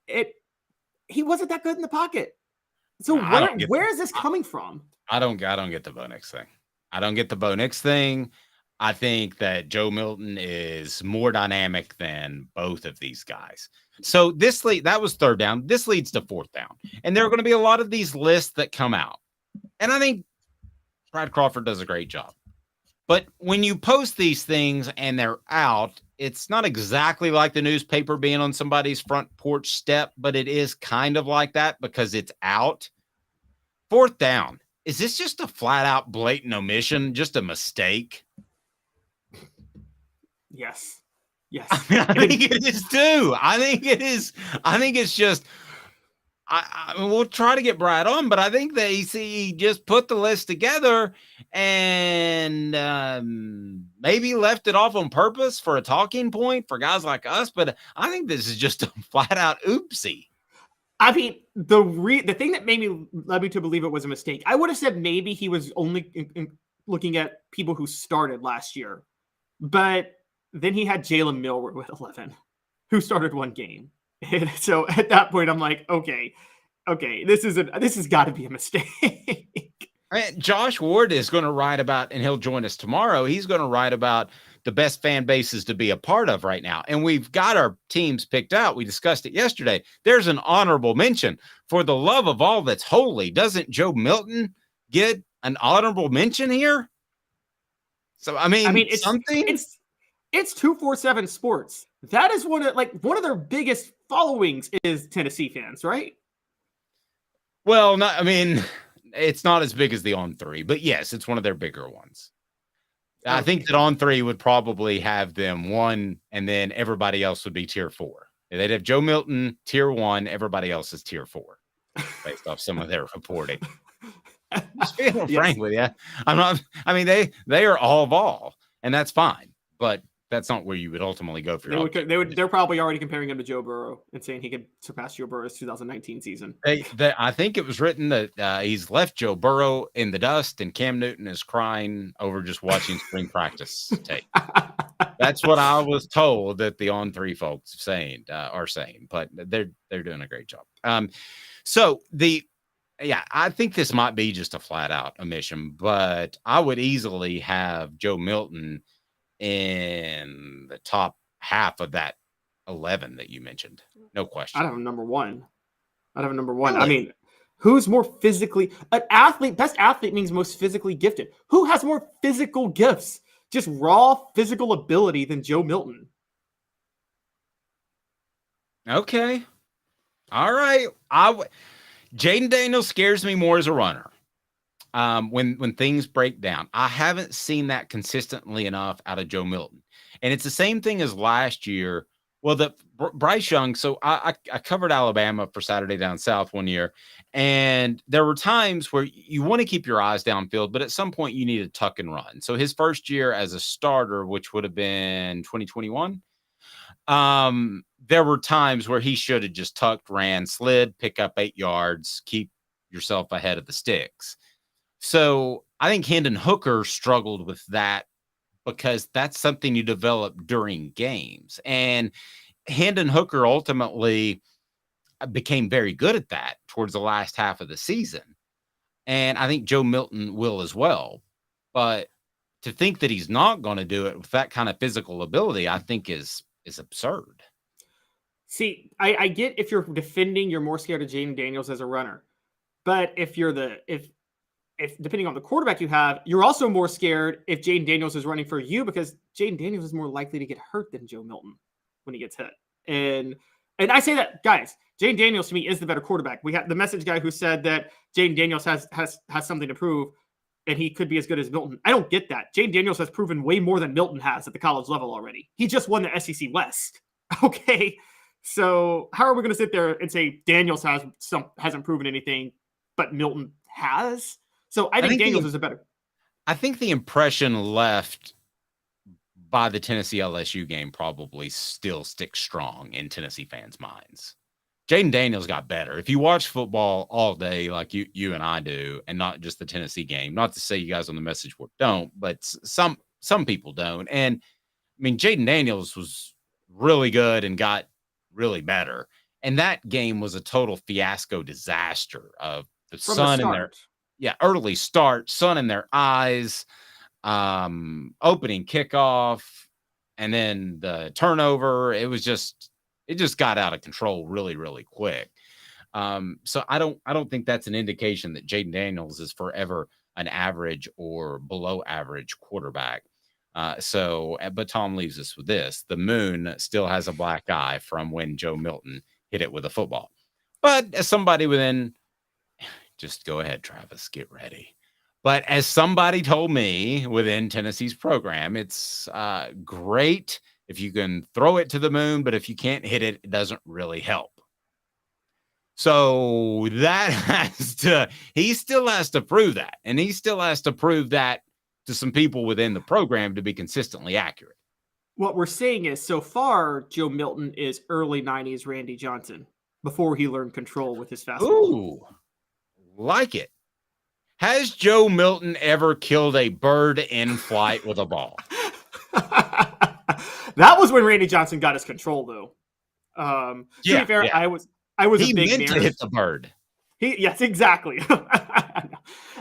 He wasn't that good in the pocket. So where is this coming from? I don't get the Bo Nix thing. I don't get the Bo Nix thing. I think that Joe Milton is more dynamic than both of these guys. So that was third down. This leads to fourth down. And there are going to be a lot of these lists that come out. And I think Brad Crawford does a great job. But when you post these things and they're out, it's not exactly like the newspaper being on somebody's front porch step, but it is kind of like that because it's out. Fourth down. Is this just a flat out blatant omission? Just a mistake? Yes. I think it is too. I think it is. I think it's just I mean, we'll try to get Brad on, but I think the ACE just put the list together and maybe left it off on purpose for a talking point for guys like us. But I think this is just a flat out oopsie. I mean, the thing that led me to believe it was a mistake. I would have said maybe he was only looking at people who started last year, but then he had Jalen Milroe with 11, who started one game. And so at that point, I'm like, okay, this has got to be a mistake. And Josh Ward is going to write about, and he'll join us tomorrow. He's going to write about the best fan bases to be a part of right now. And we've got our teams picked out. We discussed it yesterday. There's an honorable mention. For the love of all that's holy, doesn't Joe Milton get an honorable mention here? So, I mean it's something. It's 247 Sports. That is one of their biggest followings is Tennessee fans, right? Well, it's not as big as the On 3, but yes, it's one of their bigger ones. Okay. I think that On 3 would probably have them 1, and then everybody else would be tier 4. They'd have Joe Milton tier 1, everybody else is tier 4, based off some of their reporting. Just being frank with you, they are all Vol, and that's fine, but that's not where you would ultimately go for your They're probably already comparing him to Joe Burrow and saying he could surpass Joe Burrow's 2019 season. I think it was written that he's left Joe Burrow in the dust, and Cam Newton is crying over just watching spring practice tape. That's what I was told that the On 3 folks are saying, but they're doing a great job. I think this might be just a flat out omission, but I would easily have Joe Milton in the top half of that 11 that you mentioned. No question. I'd have him number one. Really? I mean, who's more physically an athlete? Best athlete means most physically gifted. Who has more physical gifts, just raw physical ability than Joe Milton? Okay. All right. Jaden Daniels scares me more as a runner. When things break down, I haven't seen that consistently enough out of Joe Milton. And it's the same thing as last year. Well, Bryce Young. So I covered Alabama for Saturday Down South one year, and there were times where you want to keep your eyes downfield, but at some point you need to tuck and run. So his first year as a starter, which would have been 2021, there were times where he should have just tucked, ran, slid, pick up 8 yards, keep yourself ahead of the sticks. So I think Hendon Hooker struggled with that because that's something you develop during games. And Hendon Hooker ultimately became very good at that towards the last half of the season. And I think Joe Milton will as well. But to think that he's not going to do it with that kind of physical ability, I think is absurd. See, I get if you're defending, you're more scared of Jaden Daniels as a runner. But if depending on the quarterback you have, you're also more scared if Jaden Daniels is running for you because Jaden Daniels is more likely to get hurt than Joe Milton when he gets hit. And I say that, guys, Jaden Daniels to me is the better quarterback. We have the message guy who said that Jaden Daniels has something to prove and he could be as good as Milton. I don't get that. Jaden Daniels has proven way more than Milton has at the college level already. He just won the SEC West. Okay. So how are we going to sit there and say Daniels hasn't proven anything, but Milton has? So I think Daniels is a better. I think the impression left by the Tennessee LSU game probably still sticks strong in Tennessee fans' minds. Jaden Daniels got better. If you watch football all day like you and I do, and not just the Tennessee game, not to say you guys on the message board don't, but some people don't. And I mean, Jaden Daniels was really good and got really better. And that game was a total fiasco disaster of the sun in their early start, sun in their eyes, opening kickoff, and then the turnover. It just got out of control really, really quick. So I don't think that's an indication that Jaden Daniels is forever an average or below average quarterback. But Tom leaves us with this. The moon still has a black eye from when Joe Milton hit it with a football. But as somebody within, just go ahead, Travis, get ready. But as somebody told me within Tennessee's program, it's great if you can throw it to the moon, but if you can't hit it, it doesn't really help. So that he still has to prove that. And he still has to prove that to some people within the program to be consistently accurate. What we're saying is, so far, Joe Milton is early 90s Randy Johnson before he learned control with his fastball. Ooh, like it. Has Joe Milton ever killed a bird in flight with a ball? That was when Randy Johnson got his control, though. To be fair, yeah. I was He a big meant Mariners. to hit the bird. Yes, exactly.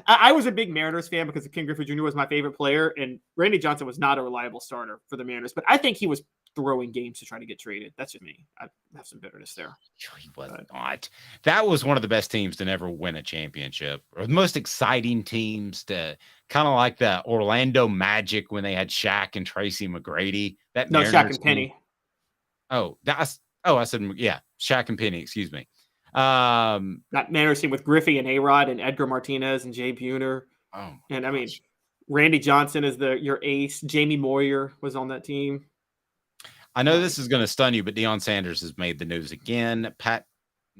I was a big Mariners fan because Ken Griffey Jr. was my favorite player, and Randy Johnson was not a reliable starter for the Mariners. But I think he was throwing games to try to get traded. That's just me. I have some bitterness there. He was not. That was one of the best teams to never win a championship, or the most exciting teams to kind of like the Orlando Magic when they had Shaq and Tracy McGrady. That No, Mariners Shaq and team. Penny. I said, yeah, Shaq and Penny, excuse me. That Mariners team with Griffey and A-Rod and Edgar Martinez and Jay Buhner. Oh, and I mean, Randy Johnson is your ace. Jamie Moyer was on that team. I know this is going to stun you, but Deion Sanders has made the news again. Pat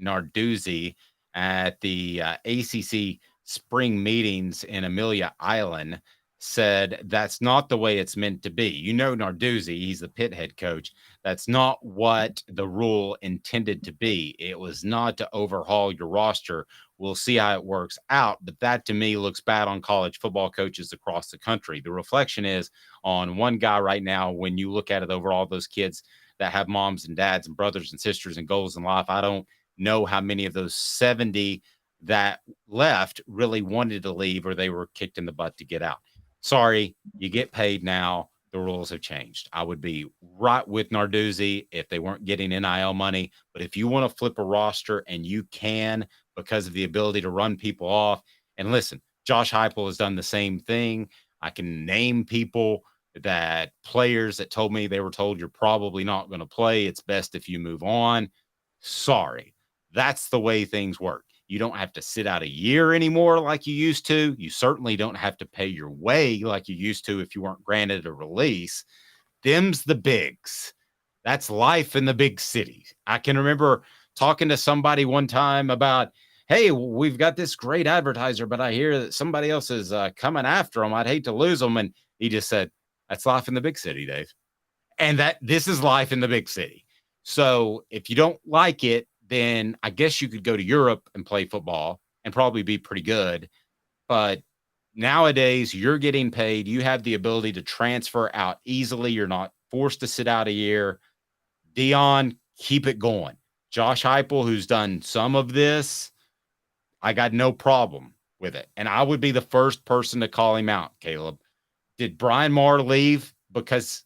Narduzzi at the ACC spring meetings in Amelia Island said that's not the way it's meant to be. You know Narduzzi, he's the Pitt head coach. That's not what the rule intended to be. It was not to overhaul your roster. We'll see how it works out, but that to me looks bad on college football coaches across the country. The reflection is on one guy right now. When you look at it over all those kids that have moms and dads and brothers and sisters and goals in life, I don't know how many of those 70 that left really wanted to leave or they were kicked in the butt to get out. Sorry, you get paid now. The rules have changed. I would be right with Narduzzi if they weren't getting NIL money. But if you want to flip a roster, and you can because of the ability to run people off, and listen, Josh Heupel has done the same thing. I can name people players that told me they were told you're probably not going to play. It's best if you move on. Sorry, that's the way things work. You don't have to sit out a year anymore like you used to. You certainly don't have to pay your way like you used to if you weren't granted a release. Them's the bigs. That's life in the big city. I can remember talking to somebody one time about, hey, we've got this great advertiser, but I hear that somebody else is coming after them. I'd hate to lose them. And he just said, that's life in the big city, Dave. And this is life in the big city. So if you don't like it, then I guess you could go to Europe and play football and probably be pretty good. But nowadays, you're getting paid. You have the ability to transfer out easily. You're not forced to sit out a year. Deion, keep it going. Josh Heupel, who's done some of this, I got no problem with it. And I would be the first person to call him out, Caleb. Did Brian Maher leave because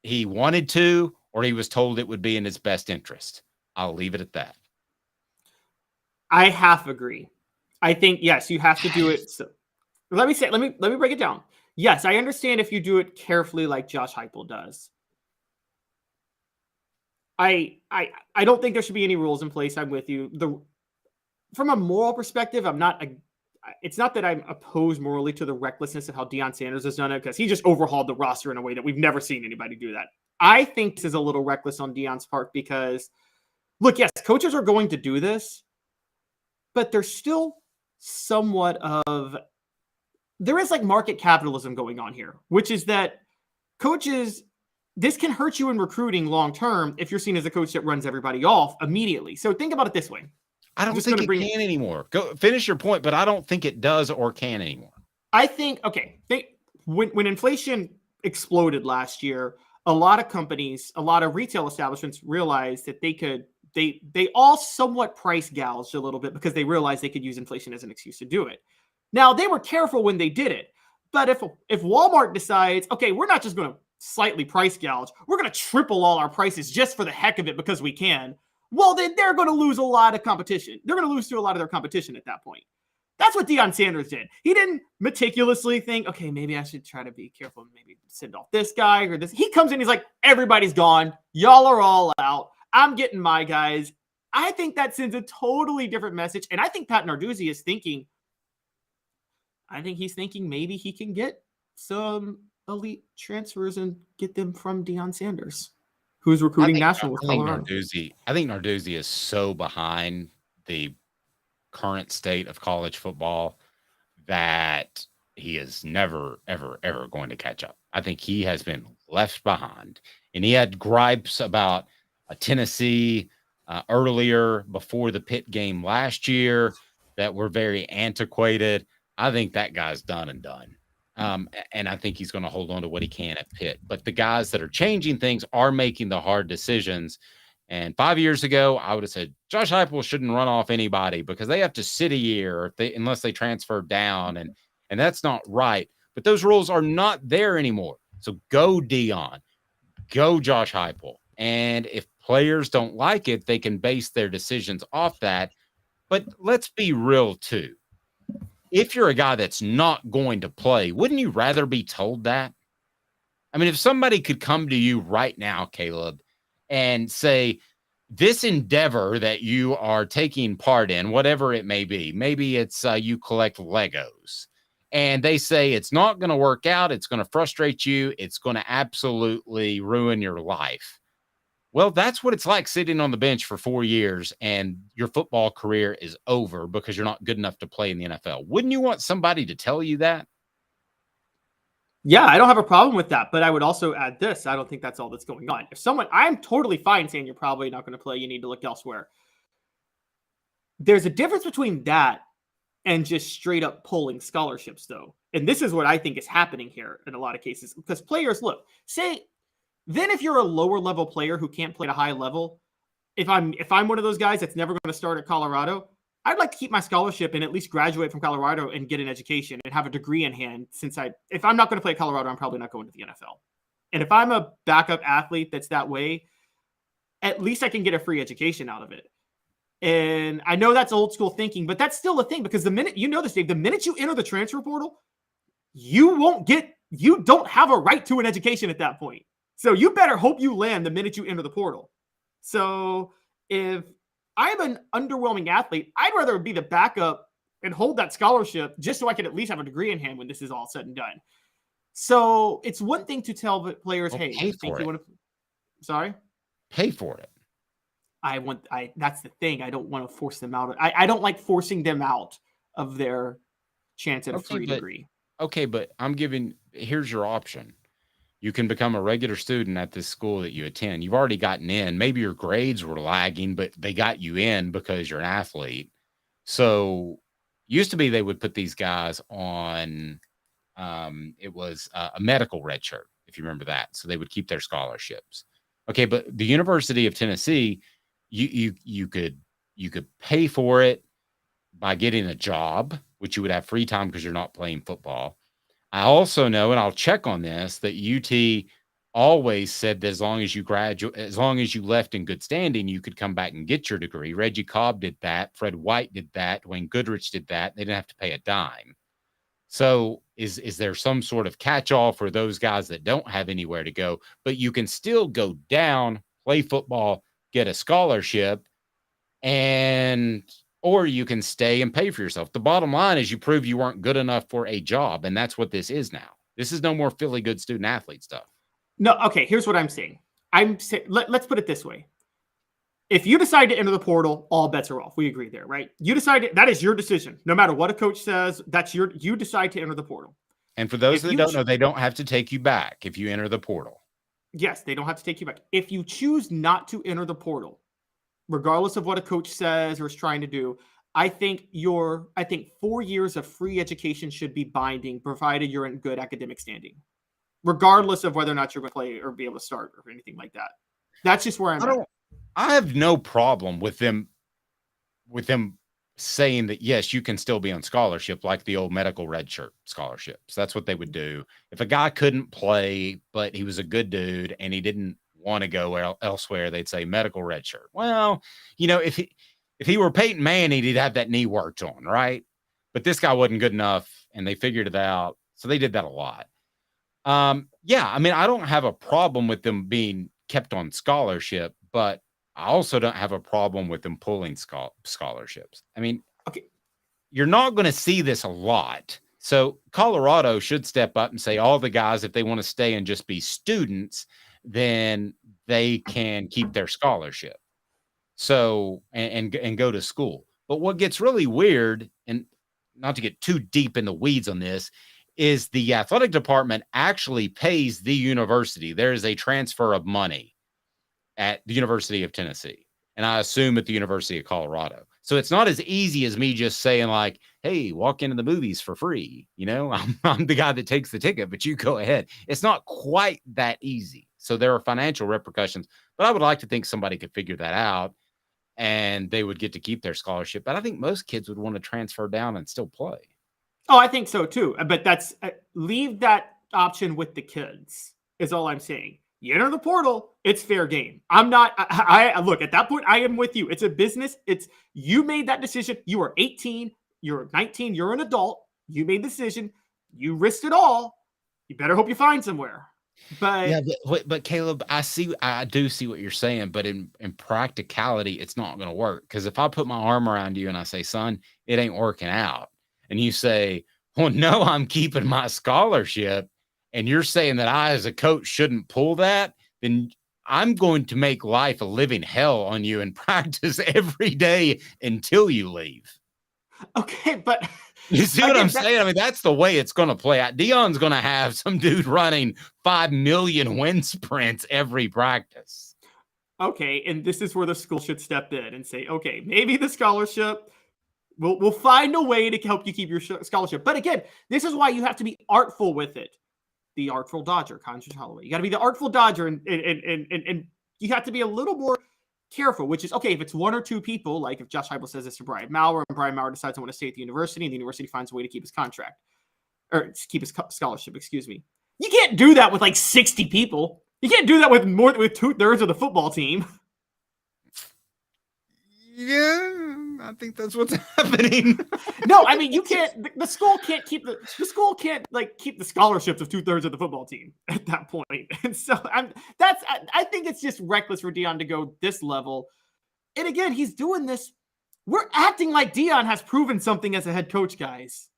he wanted to, or he was told it would be in his best interest? I'll leave it at that. I half agree. I think, yes, you have to do it. So, let me break it down. Yes, I understand if you do it carefully like Josh Heupel does. I don't think there should be any rules in place. I'm with you. From a moral perspective, it's not that I'm opposed morally to the recklessness of how Deion Sanders has done it, because he just overhauled the roster in a way that we've never seen anybody do that. I think this is a little reckless on Deion's part because, look, yes, coaches are going to do this, but there's still somewhat of, there is like market capitalism going on here, which is that coaches, this can hurt you in recruiting long-term if you're seen as a coach that runs everybody off immediately. So think about it this way. I don't think it can anymore. Go finish your point, but I don't think it does or can anymore. I think, when inflation exploded last year, a lot of companies, a lot of retail establishments realized that they all somewhat price gouged a little bit because they realized they could use inflation as an excuse to do it. Now, they were careful when they did it. But if Walmart decides, okay, we're not just going to slightly price gouge, we're going to triple all our prices just for the heck of it because we can, well, then they're going to lose a lot of competition. They're going to lose to a lot of their competition at that point. That's what Deion Sanders did. He didn't meticulously think, okay, maybe I should try to be careful and maybe send off this guy or this. He comes in, he's like, everybody's gone. Y'all are all out. I'm getting my guys. I think that sends a totally different message. And I think Pat Narduzzi is thinking, maybe he can get some elite transfers and get them from Deion Sanders, who's recruiting national with Colorado. I think Narduzzi is so behind the current state of college football that he is never, ever, ever going to catch up. I think he has been left behind. And he had gripes about Tennessee earlier before the Pitt game last year that were very antiquated. I think that guy's done and done. And I think he's going to hold on to what he can at Pitt. But the guys that are changing things are making the hard decisions. And 5 years ago, I would have said Josh Heupel shouldn't run off anybody because they have to sit a year unless they transfer down. And that's not right. But those rules are not there anymore. So go Deion, go Josh Heupel. And if players don't like it, they can base their decisions off that. But let's be real, too. If you're a guy that's not going to play, wouldn't you rather be told that? I mean, if somebody could come to you right now, Caleb, and say, this endeavor that you are taking part in, whatever it may be, maybe it's you collect Legos, and they say it's not going to work out, it's going to frustrate you, it's going to absolutely ruin your life. Well, that's what it's like sitting on the bench for 4 years and your football career is over because you're not good enough to play in the NFL. Wouldn't you want somebody to tell you that? Yeah, I don't have a problem with that, but I would also add this. I don't think that's all that's going on. I'm totally fine saying you're probably not going to play, you need to look elsewhere. There's a difference between that and just straight up pulling scholarships, though. And this is what I think is happening here in a lot of cases. Because players, look, then if you're a lower level player who can't play at a high level, if I'm one of those guys that's never going to start at Colorado, I'd like to keep my scholarship and at least graduate from Colorado and get an education and have a degree in hand. If I'm not going to play at Colorado, I'm probably not going to the NFL. And if I'm a backup athlete that's that way, at least I can get a free education out of it. And I know that's old school thinking, but that's still a thing because the minute, you know this, Dave, the minute you enter the transfer portal, you don't have a right to an education at that point. So you better hope you land the minute you enter the portal. So if I'm an underwhelming athlete, I'd rather be the backup and hold that scholarship just so I can at least have a degree in hand when this is all said and done. So it's one thing to tell the players, hey, pay for it. Sorry? Pay for it. That's the thing. I don't want to force them out. I don't like forcing them out of their chance at a free degree. Okay, but here's your option. You can become a regular student at this school that you attend. You've already gotten in. Maybe your grades were lagging, but they got you in because you're an athlete. So used to be they would put these guys on, it was a medical red shirt, if you remember that. So they would keep their scholarships. Okay, but the University of Tennessee, you could pay for it by getting a job, which you would have free time because you're not playing football. I also know, and I'll check on this, that UT always said that as long as you left in good standing, you could come back and get your degree. Reggie Cobb did that. Fred White did that. Dwayne Goodrich did that. They didn't have to pay a dime. So is there some sort of catch-all for those guys that don't have anywhere to go, but you can still go down, play football, get a scholarship, or you can stay and pay for yourself. The bottom line is you prove you weren't good enough for a job, and that's what this is now. This is no more Philly good student athlete stuff. No, okay, here's what I'm saying. Let's put it this way. If you decide to enter the portal, all bets are off. We agree there, right? You decide that is your decision. No matter what a coach says, you decide to enter the portal. And for those that don't know, they don't have to take you back if you enter the portal. Yes, they don't have to take you back. If you choose not to enter the portal, regardless of what a coach says or is trying to do, I think 4 years of free education should be binding, provided you're in good academic standing, regardless of whether or not you're going to play or be able to start or anything like that. That's just where I'm at. I have no problem with them saying that, yes, you can still be on scholarship, like the old medical redshirt scholarships. That's what they would do. If a guy couldn't play, but he was a good dude and he didn't want to go elsewhere, they'd say medical redshirt. Well, if he were Peyton Manning, he'd have that knee worked on, right? But this guy wasn't good enough, and they figured it out. So they did that a lot. Yeah, I mean, I don't have a problem with them being kept on scholarship, but I also don't have a problem with them pulling scholarships. I mean, okay, you're not going to see this a lot. So Colorado should step up and say all the guys, if they want to stay and just be students, then they can keep their scholarship. So, and go to school. But what gets really weird, and not to get too deep in the weeds on this, is the athletic department actually pays the university. There is a transfer of money at the University of Tennessee, and I assume at the University of Colorado. So it's not as easy as me just saying like, hey, walk into the movies for free. You know, I'm the guy that takes the ticket, but you go ahead. It's not quite that easy. So there are financial repercussions, but I would like to think somebody could figure that out and they would get to keep their scholarship. But I think most kids would want to transfer down and still play. Oh, I think so too. But that's leave that option with the kids is all I'm saying. You enter the portal, it's fair game. I'm not, I look, at that point, I am with you. It's a business. It's, you made that decision. You are 18, you're 19, you're an adult. You made the decision. You risked it all. You better hope you find somewhere. But yeah, but Caleb, I do see what you're saying, but in practicality, it's not going to work. Because if I put my arm around you and I say, son, it ain't working out, and you say, well, no, I'm keeping my scholarship, and you're saying that I, as a coach, shouldn't pull that, then I'm going to make life a living hell on you and practice every day until you leave. Okay, but you see what I'm saying? I mean, that's the way it's going to play out. Deion's going to have some dude running 5 million wind sprints every practice. Okay, and this is where the school should step in and say, okay, maybe the scholarship, we'll find a way to help you keep your scholarship. But again, this is why you have to be artful with it. The artful dodger, Constance Holloway. You got to be the artful dodger, and you have to be a little more careful, which is, okay, if it's one or two people, like if Josh Heupel says this to Brian Maurer, and Brian Maurer decides to want to stay at the university, and the university finds a way to keep his contract, or keep his scholarship, excuse me. You can't do that with like 60 people. You can't do that with more with 2/3 of the football team. Yeah, I think that's what's happening. No, I mean, you can't. The school can't keep the school can't like keep the scholarships of 2/3 of the football team at that point. And so I think it's just reckless for Deion to go this level. And again, he's doing this. We're acting like Deion has proven something as a head coach, guys.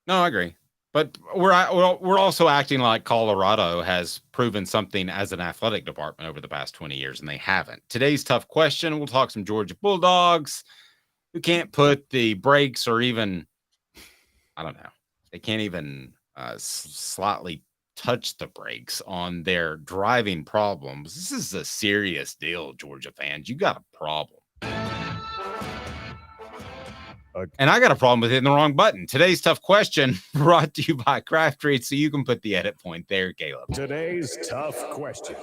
No, I agree. But we're also acting like Colorado has proven something as an athletic department over the past 20 years, and they haven't. Today's tough question. We'll talk some Georgia Bulldogs who can't put the brakes or even, I don't know, they can't even slightly touch the brakes on their driving problems. This is a serious deal, Georgia fans. You got a problem. And I got a problem with hitting the wrong button. Today's tough question brought to you by Craft Treats, so you can put the edit point there, Caleb. Today's tough question.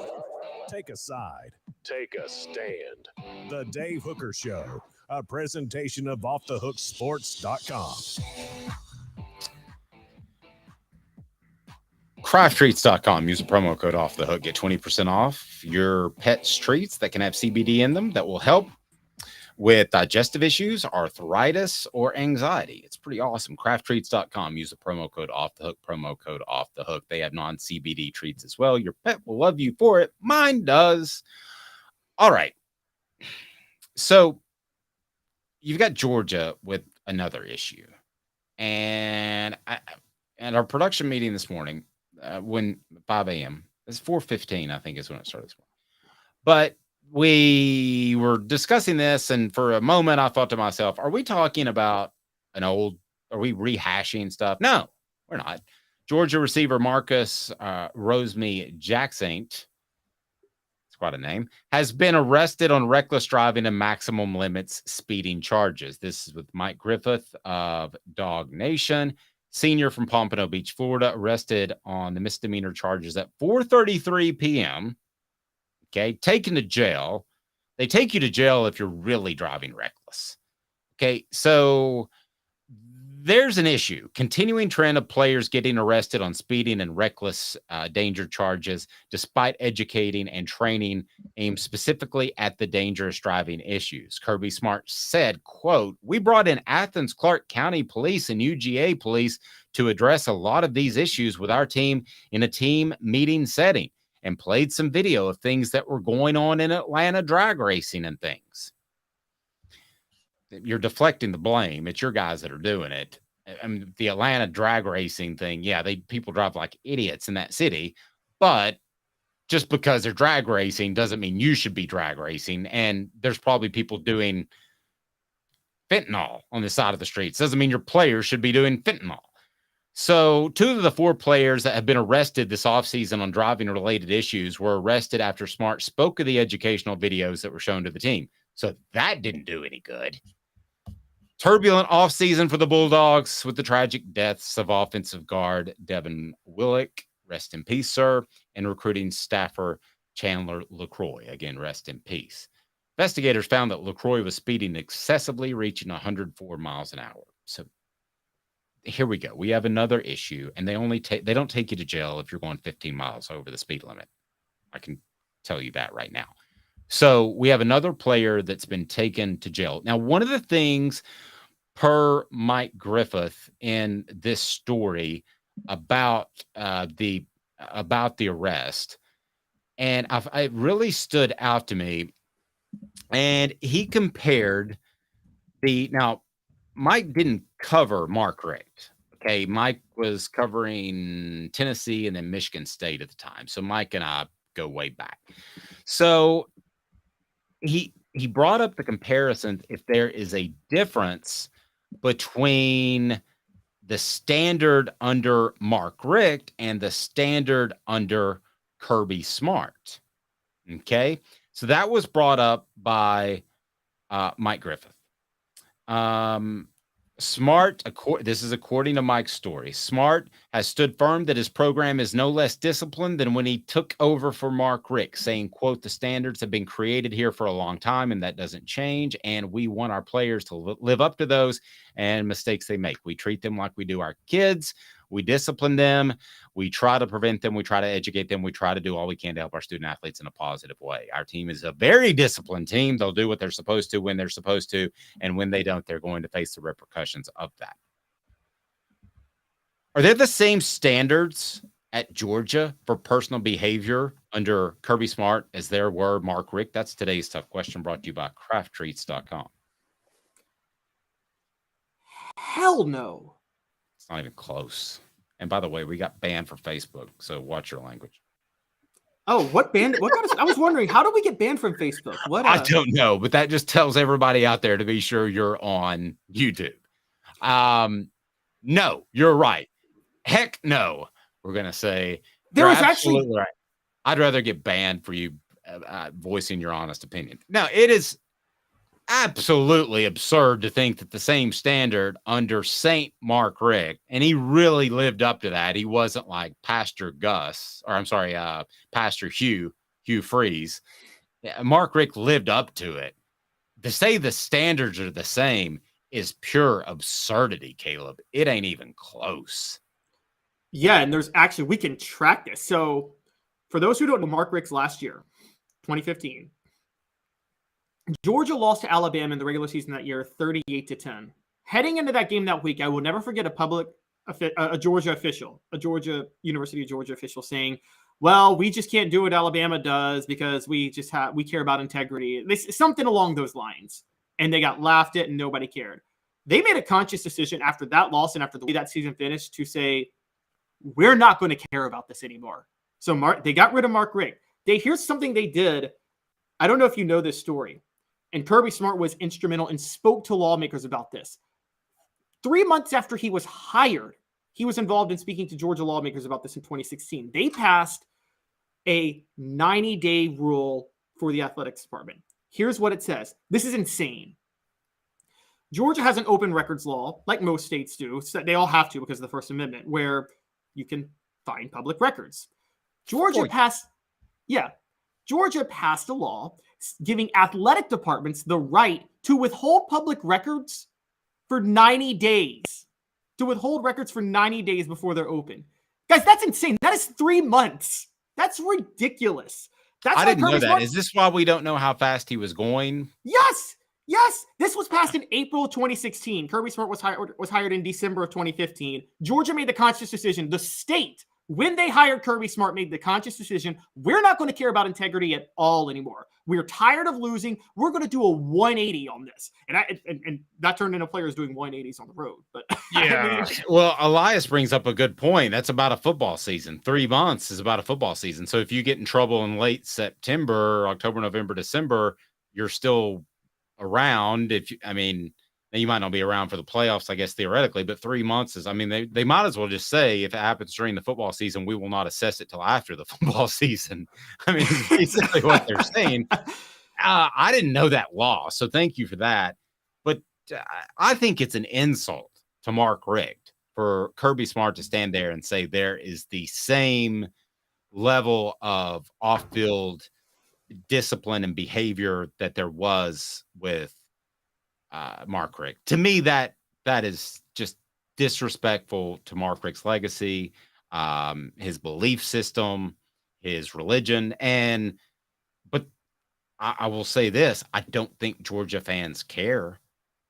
Take a side. Take a stand. The Dave Hooker Show, a presentation of offthehooksports.com. CraftTreats.com. Use the promo code Off the Hook. Get 20% off your pet's treats that can have CBD in them that will help with digestive issues, arthritis, or anxiety. It's pretty awesome. CraftTreats.com. Use the promo code Off the Hook. Promo code Off the Hook. They have non-CBD treats as well. Your pet will love you for it. Mine does. All right. So you've got Georgia with another issue. And at our production meeting this morning, when 5 a.m., it's 4:15, I think is when it started this morning. But we were discussing this, and for a moment I thought to myself, are we talking about are we rehashing stuff? No, we're not. Georgia receiver Marcus Rosemy-Jacksaint, it's quite a name, has been arrested on reckless driving and maximum limits speeding charges. This is with Mike Griffith of Dog Nation, senior from Pompano Beach, Florida, arrested on the misdemeanor charges at 4:33 p.m. Okay, taken to jail. They take you to jail if you're really driving reckless. Okay, so there's an issue. Continuing trend of players getting arrested on speeding and reckless danger charges, despite educating and training aimed specifically at the dangerous driving issues. Kirby Smart said, quote, "We brought in Athens, Clark County Police and UGA Police to address a lot of these issues with our team in a team meeting setting, and played some video of things that were going on in Atlanta drag racing and things." You're deflecting the blame. It's your guys that are doing it. I mean, the Atlanta drag racing thing, yeah, people drive like idiots in that city, but just because they're drag racing doesn't mean you should be drag racing. And there's probably people doing fentanyl on the side of the streets. Doesn't mean your players should be doing fentanyl. So 2 of the 4 players that have been arrested this offseason on driving-related issues were arrested after Smart spoke of the educational videos that were shown to the team. So that didn't do any good. Turbulent offseason for the Bulldogs with the tragic deaths of offensive guard Devin Willock, rest in peace, sir, and recruiting staffer Chandler LaCroix, again, rest in peace. Investigators found that LaCroix was speeding excessively, reaching 104 miles an hour. So here we go. We have another issue, and they don't take you to jail if you're going 15 miles over the speed limit. I can tell you that right now. So we have another player that's been taken to jail. Now, one of the things per Mike Griffith in this story about the arrest, and it really stood out to me, and he compared now Mike didn't cover Mark Richt. Okay, Mike was covering Tennessee and then Michigan State at the time. So Mike and I go way back. So he brought up the comparison if there is a difference between the standard under Mark Richt and the standard under Kirby Smart. Okay, so that was brought up by Mike Griffith. Smart, this is according to Mike's story. Smart has stood firm that his program is no less disciplined than when he took over for Mark Richt, saying, quote, the standards have been created here for a long time and that doesn't change. And we want our players to live up to those and mistakes they make. We treat them like we do our kids. We discipline them. We try to prevent them. We try to educate them. We try to do all we can to help our student athletes in a positive way. Our team is a very disciplined team. They'll do what they're supposed to when they're supposed to. And when they don't, they're going to face the repercussions of that. Are there the same standards at Georgia for personal behavior under Kirby Smart as there were Mark Richt? That's today's tough question, brought to you by crafttreats.com. Hell no. It's not even close. And by the way, we got banned from Facebook, so watch your language. Oh, what banned? What kind of? I was wondering, how do we get banned from Facebook? What? I don't know, but that just tells everybody out there to be sure you're on YouTube. No, you're right. Heck no. We're gonna say there was actually. Right. I'd rather get banned for you voicing your honest opinion. Now, it is absolutely absurd to think that the same standard under St. Mark Richt, and he really lived up to that. He wasn't like Pastor Hugh Freeze. Mark Richt lived up to it. To say the standards are the same is pure absurdity, Caleb. It ain't even close. Yeah, and there's actually, we can track this. So for those who don't know, Mark Richt's last year, 2015, Georgia lost to Alabama in the regular season that year, 38-10. Heading into that game that week, I will never forget a Georgia official, a University of Georgia official saying, well, we just can't do what Alabama does because we care about integrity. Something along those lines. And they got laughed at and nobody cared. They made a conscious decision after that loss and after the way that season finished to say, we're not going to care about this anymore. So they got rid of Mark Richt. Here's something they did. I don't know if you know this story. And Kirby Smart was instrumental and spoke to lawmakers about this. 3 months after he was hired, he was involved in speaking to Georgia lawmakers about this in 2016. They passed a 90-day rule for the athletics department. Here's what it says. This is insane. Georgia has an open records law, like most states do. So they all have to because of the First Amendment, where you can find public records. Georgia passed a law giving athletic departments the right to withhold public records for 90 days. To withhold records for 90 days before they're open. Guys, that's insane. That is 3 months. That's ridiculous. I didn't know that. Is this why we don't know how fast he was going? Yes. This was passed in April of 2016. Kirby Smart was hired in December of 2015. Georgia made the conscious decision. The state, when they hired Kirby Smart, made the conscious decision. We're not going to care about integrity at all anymore. We're tired of losing. We're going to do a 180 on this. And that turned into players doing 180s on the road. But yeah. Well, Elias brings up a good point. That's about a football season. 3 months is about a football season. So if you get in trouble in late September, October, November, December, you're still around. Now Now, you might not be around for the playoffs, I guess, theoretically, but 3 months is, I mean, they might as well just say, if it happens during the football season, we will not assess it till after the football season. I mean, it's basically what they're saying. I didn't know that law, so thank you for that. But I think it's an insult to Mark Richt for Kirby Smart to stand there and say there is the same level of off-field discipline and behavior that there was with Mark Richt. To me, that is just disrespectful to Mark Richt's legacy, his belief system, his religion. But I will say this, I don't think Georgia fans care.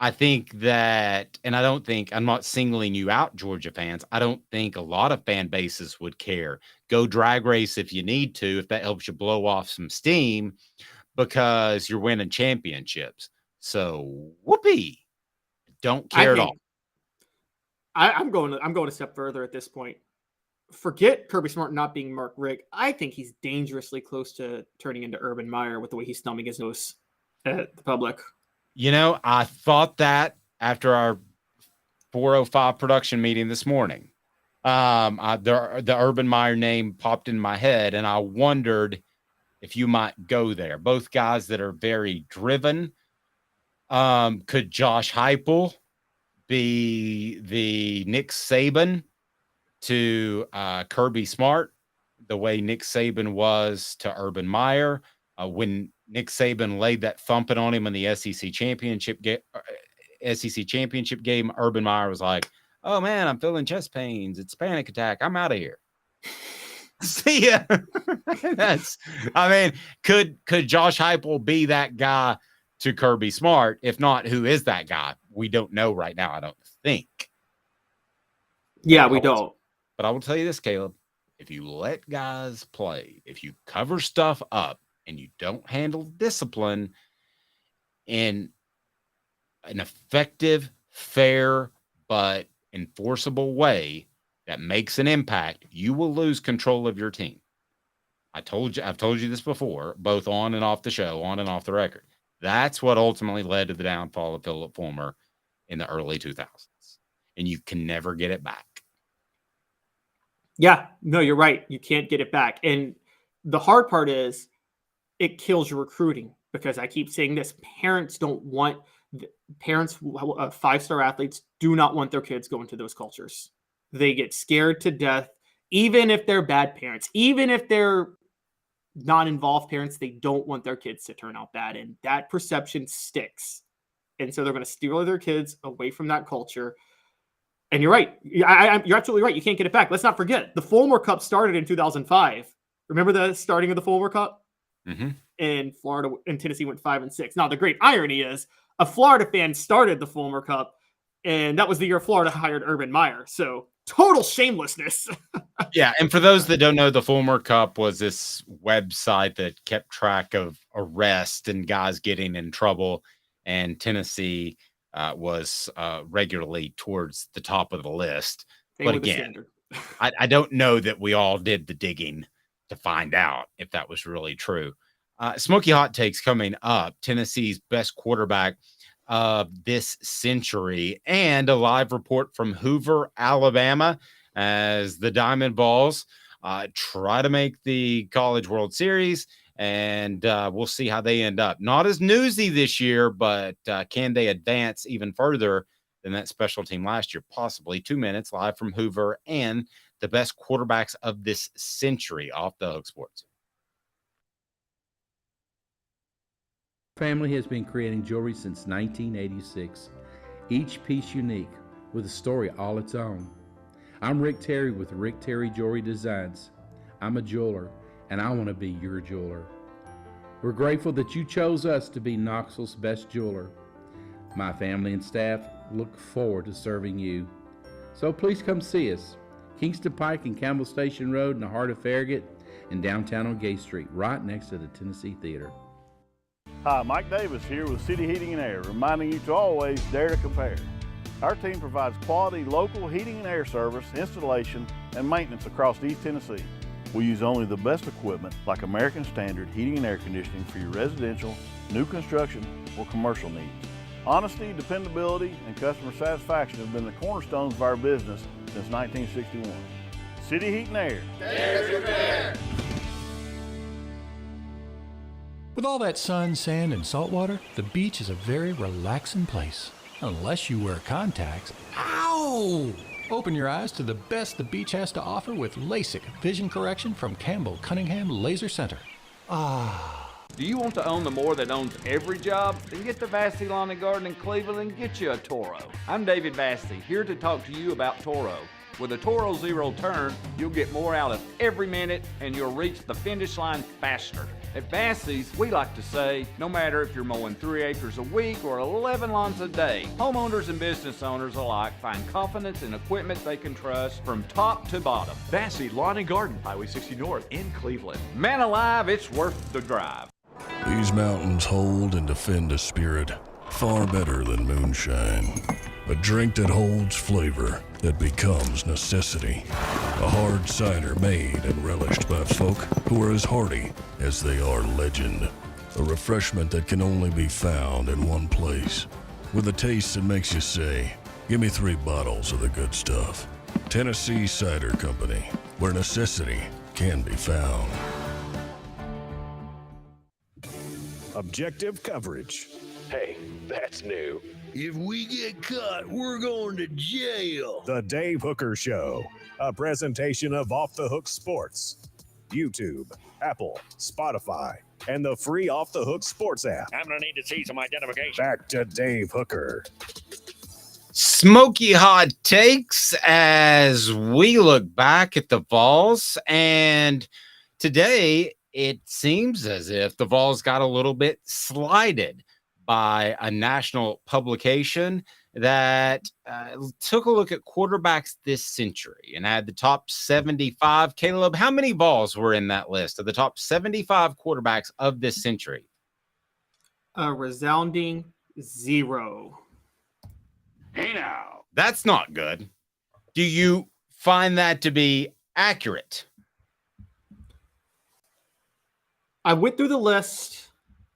I think that, and I'm not singling you out, Georgia fans. I don't think a lot of fan bases would care. Go drag race if you need to, if that helps you blow off some steam because you're winning championships. So whoopee. Don't care at all. I'm going a step further at this point. Forget Kirby Smart not being Mark Richt. I think he's dangerously close to turning into Urban Meyer with the way he's thumbing his nose at the public. You know, I thought that after our 4:05 production meeting this morning. The Urban Meyer name popped in my head, and I wondered if you might go there. Both guys that are very driven. Could Josh Heupel be the Nick Saban to Kirby Smart, the way Nick Saban was to Urban Meyer? When Nick Saban laid that thumping on him in the SEC championship game, Urban Meyer was like, "Oh man, I'm feeling chest pains. It's a panic attack. I'm out of here." See ya. Could Josh Heupel be that guy to Kirby Smart? If not, who is that guy? We don't know right now, I don't think. Yeah, we don't. But I will tell you this, Caleb. If you let guys play, if you cover stuff up and you don't handle discipline in an effective, fair, but enforceable way that makes an impact, you will lose control of your team. I've told you this before, both on and off the show, on and off the record. That's what ultimately led to the downfall of Philip Fulmer in the early 2000s. And you can never get it back. Yeah, no, you're right. You can't get it back. And the hard part is it kills your recruiting, because I keep saying this. Parents, 5-star athletes do not want their kids going to those cultures. They get scared to death, even if they're bad parents, even if they're non-involved parents, they don't want their kids to turn out bad. And that perception sticks. And so they're going to steer their kids away from that culture. And you're right. You're absolutely right. You can't get it back. Let's not forget, the Fulmer Cup started in 2005. Remember the starting of the Fulmer Cup? Mm-hmm. And Florida and Tennessee went 5-6. Now, the great irony is a Florida fan started the Fulmer Cup, and that was the year Florida hired Urban Meyer. So total shamelessness. Yeah, and for those that don't know, the Fulmer Cup was this website that kept track of arrests and guys getting in trouble, and Tennessee was regularly towards the top of the list. But again, I don't know that we all did the digging to find out if that was really true. Smokey Hot Takes coming up, Tennessee's best quarterback of this century, and a live report from Hoover, Alabama, as the Diamond Vols try to make the College World Series, and we'll see how they end up. Not as newsy this year, but can they advance even further than that special team last year? Possibly. 2 minutes live from Hoover and the best quarterbacks of this century off the Hook Sports. Family has been creating jewelry since 1986, each piece unique with a story all its own. I'm Rick Terry with Rick Terry Jewelry Designs. I'm a jeweler, and I want to be your jeweler. We're grateful that you chose us to be Knoxville's best jeweler. My family and staff look forward to serving you. So please come see us. Kingston Pike and Campbell Station Road in the heart of Farragut, and downtown on Gay Street, right next to the Tennessee Theater. Hi, Mike Davis here with City Heating and Air, reminding you to always dare to compare. Our team provides quality local heating and air service, installation, and maintenance across East Tennessee. We use only the best equipment like American Standard heating and air conditioning for your residential, new construction, or commercial needs. Honesty, dependability, and customer satisfaction have been the cornerstones of our business since 1961. City Heat and Air. There's your bear. With all that sun, sand, and salt water, the beach is a very relaxing place. Unless you wear contacts. Ow! Open your eyes to the best the beach has to offer with LASIK vision correction from Campbell Cunningham Laser Center. Ah. Do you want to own the more that owns every job? Then get to Vassey Lawn and Garden in Cleveland and get you a Toro. I'm David Vassey, here to talk to you about Toro. With a Toro Zero Turn, you'll get more out of every minute and you'll reach the finish line faster. At Vassey's, we like to say, no matter if you're mowing 3 acres a week or 11 lawns a day, homeowners and business owners alike find confidence in equipment they can trust from top to bottom. Vassey Lawn and Garden, Highway 60 North in Cleveland. Man alive, it's worth the drive. These mountains hold and defend a spirit far better than moonshine. A drink that holds flavor that becomes necessity. A hard cider made and relished by folk who are as hearty as they are legend. A refreshment that can only be found in one place. With a taste that makes you say, give me 3 bottles of the good stuff. Tennessee Cider Company, where necessity can be found. Objective coverage. Hey, that's new. If we get caught, we're going to jail. The Dave Hooker Show, a presentation of Off the Hook Sports. YouTube, Apple, Spotify, and the free Off the Hook Sports app. I'm going to need to see some identification. Back to Dave Hooker. Smokey Hot Takes as we look back at the Vols. And today it seems as if the Vols got a little bit slighted by a national publication that took a look at quarterbacks this century and had the top 75. Caleb, how many Vols were in that list of the top 75 quarterbacks of this century? A resounding 0. Hey now. That's not good. Do you find that to be accurate? I went through the list,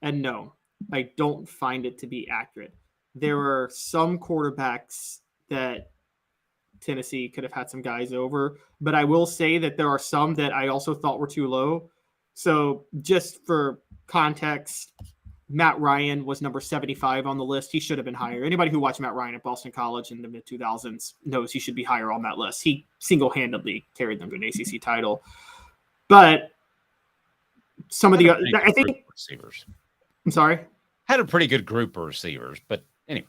and no, I don't find it to be accurate. There are some quarterbacks that Tennessee could have had some guys over, but I will say that there are some that I also thought were too low. So just for context, Matt Ryan was number 75 on the list. He should have been higher. Anybody who watched Matt Ryan at Boston College in the mid-2000s knows he should be higher on that list. He single-handedly carried them to an ACC title. But some of the other, I think, receivers. I'm sorry? Had a pretty good group of receivers, but anyway.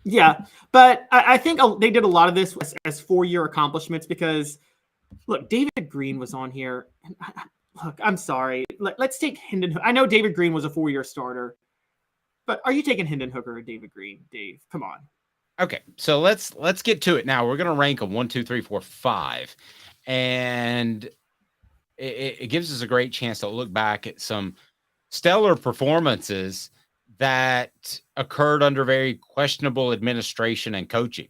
Yeah, but I think they did a lot of this as 4-year accomplishments because, look, David Green was on here. Look, I'm sorry. Let's take Hendon. I know David Green was a 4-year starter, but are you taking Hendon Hooker or David Green, Dave? Come on. Okay, so let's get to it now. We're going to rank them 1, 2, 3, 4, 5, and it gives us a great chance to look back at some stellar performances that occurred under very questionable administration and coaching.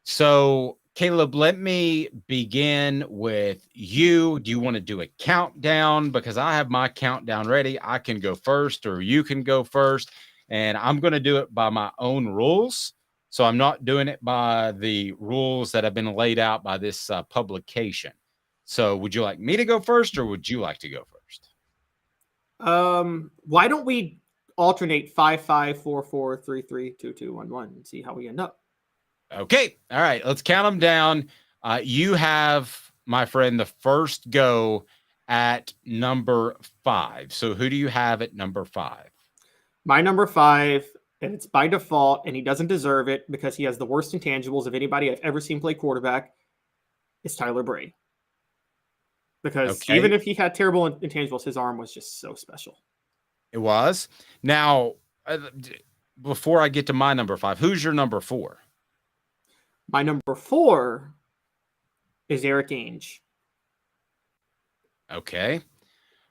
So, Caleb, let me begin with you. Do you want to do a countdown? Because I have my countdown ready. I can go first or you can go first. And I'm going to do it by my own rules. So I'm not doing it by the rules that have been laid out by this publication. So would you like me to go first or would you like to go first? Why don't we alternate 5, 5, 4, 4, 3, 3, 2, 2, 1, 1 and see how we end up? Okay. All right. Let's count them down. You have, my friend, the first go at number 5. So who do you have at number 5? My number 5, and it's by default, and he doesn't deserve it because he has the worst intangibles of anybody I've ever seen play quarterback, is Tyler Bray. Because even if he had terrible intangibles, his arm was just so special. It was. Now, before I get to my number 5, who's your number 4? My number 4 is Eric Ainge. Okay.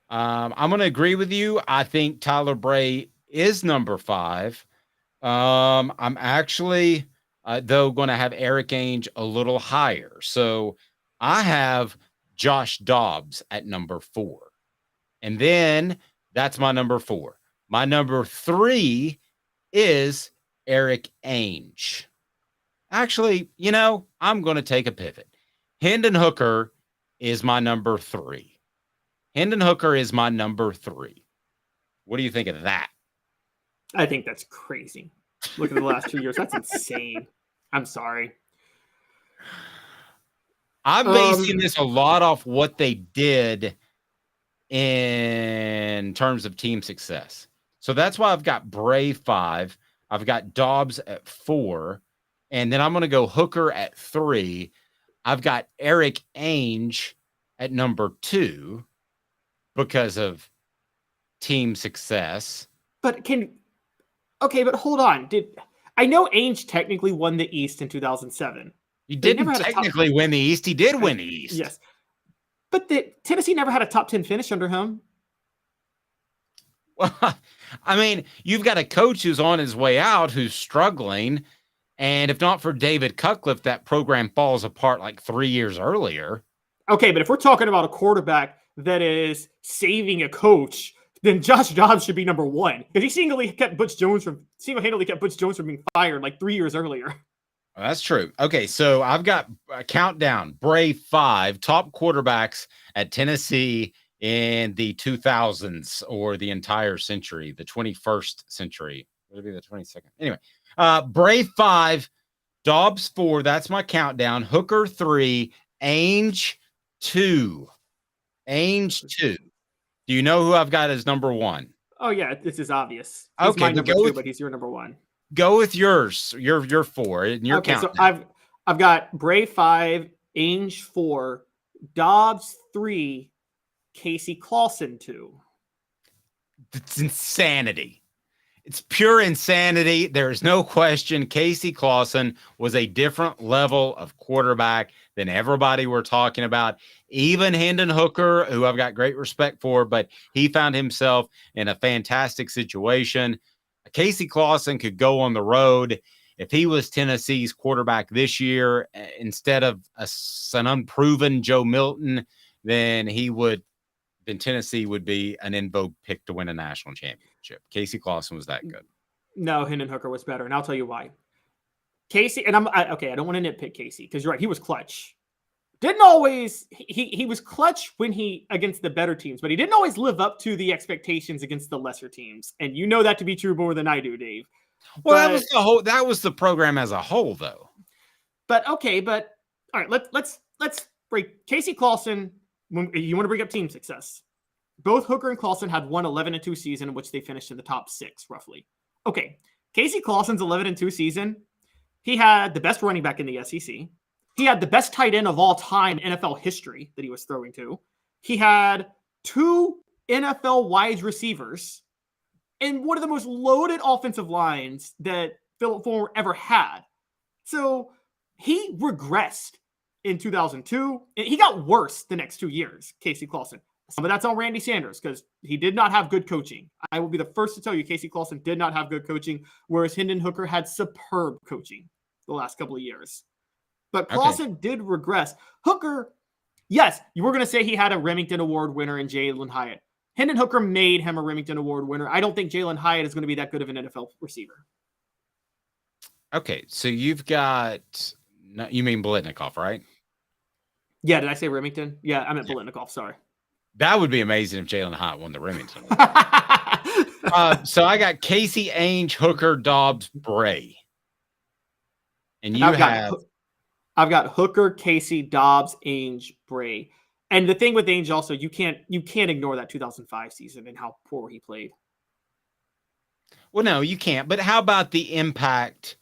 I'm going to agree with you. I think Tyler Bray is number 5. I'm actually, though, going to have Eric Ainge a little higher. So I have Josh Dobbs at number 4. And then that's my number 4. My number 3 is Eric Ainge. Actually, I'm going to take a pivot. Hendon Hooker is my number 3. Hendon Hooker is my number 3. What do you think of that? I think that's crazy. Look at the last 2 years. That's insane. I'm sorry. I'm basing this a lot off what they did in terms of team success. So that's why I've got Bray 5. I've got Dobbs at 4. And then I'm going to go Hooker at 3. I've got Eric Ainge at number 2 because of team success. But hold on. I know Ainge technically won the East in 2007. He didn't technically win the East. He did win the East. Yes. But Tennessee never had a top 10 finish under him. Well, I mean, you've got a coach who's on his way out, who's struggling. And if not for David Cutcliffe, that program falls apart like 3 years earlier. Okay, but if we're talking about a quarterback that is saving a coach, then Josh Dobbs should be number 1. Because he single-handedly kept Butch Jones from being fired like 3 years earlier. Well, that's true. Okay, so I've got a countdown. Bray 5, top quarterbacks at Tennessee in the 2000s or the entire century, the 21st century. Would it be the 22nd? Anyway, Bray 5, Dobbs 4. That's my countdown. Hooker 3, Ainge 2. Ainge 2. Do you know who I've got as number 1? Oh, yeah, this is obvious. He's okay, my number 2, but he's your number 1. Go with yours. You're 4. And you're counting. So I've got Bray 5, Ainge 4, Dobbs 3, Casey Clausen 2. It's insanity. It's pure insanity. There is no question. Casey Clausen was a different level of quarterback than everybody we're talking about. Even Hendon Hooker, who I've got great respect for, but he found himself in a fantastic situation. Casey Clausen could go on the road. If he was Tennessee's quarterback this year, instead of an unproven Joe Milton, then Tennessee would be an in vogue pick to win a national championship. Casey Clausen was that good. No, Hendon Hooker was better, and I'll tell you why. Casey, and I don't want to nitpick Casey because you're right. He was clutch. Didn't always he was clutch when against the better teams, but he didn't always live up to the expectations against the lesser teams. And you know that to be true more than I do, Dave. Well, that was the program as a whole, though. But all right, let's break Casey Clausen. When you want to bring up team success, both Hooker and Clausen had one 11-2 season in which they finished in the top 6, roughly. Okay, Casey Clausen's 11-2 season, he had the best running back in the SEC. He had the best tight end of all time in NFL history that he was throwing to. He had 2 NFL wide receivers and one of the most loaded offensive lines that Philip Fulmer ever had. So he regressed in 2002. He got worse the next 2 years, Casey Clausen. Some of that's on Randy Sanders because he did not have good coaching. I will be the first to tell you Casey Clausen did not have good coaching, whereas Hendon Hooker had superb coaching the last couple of years. But Clausen did regress. Hooker, yes, you were going to say he had a Remington Award winner in Jalen Hyatt. Hendon Hooker made him a Remington Award winner. I don't think Jalen Hyatt is going to be that good of an NFL receiver. Okay, so you've got, you mean Biletnikoff, right? Yeah, did I say Remington? Yeah, I meant Biletnikoff, sorry. That would be amazing if Jalen Hyatt won the Remington. So I got Casey, Ainge, Hooker, Dobbs, Bray. And I've got Hooker, Casey, Dobbs, Ainge, Bray. And the thing with Ainge also, you can't ignore that 2005 season and how poor he played. Well, no, you can't. But how about the impact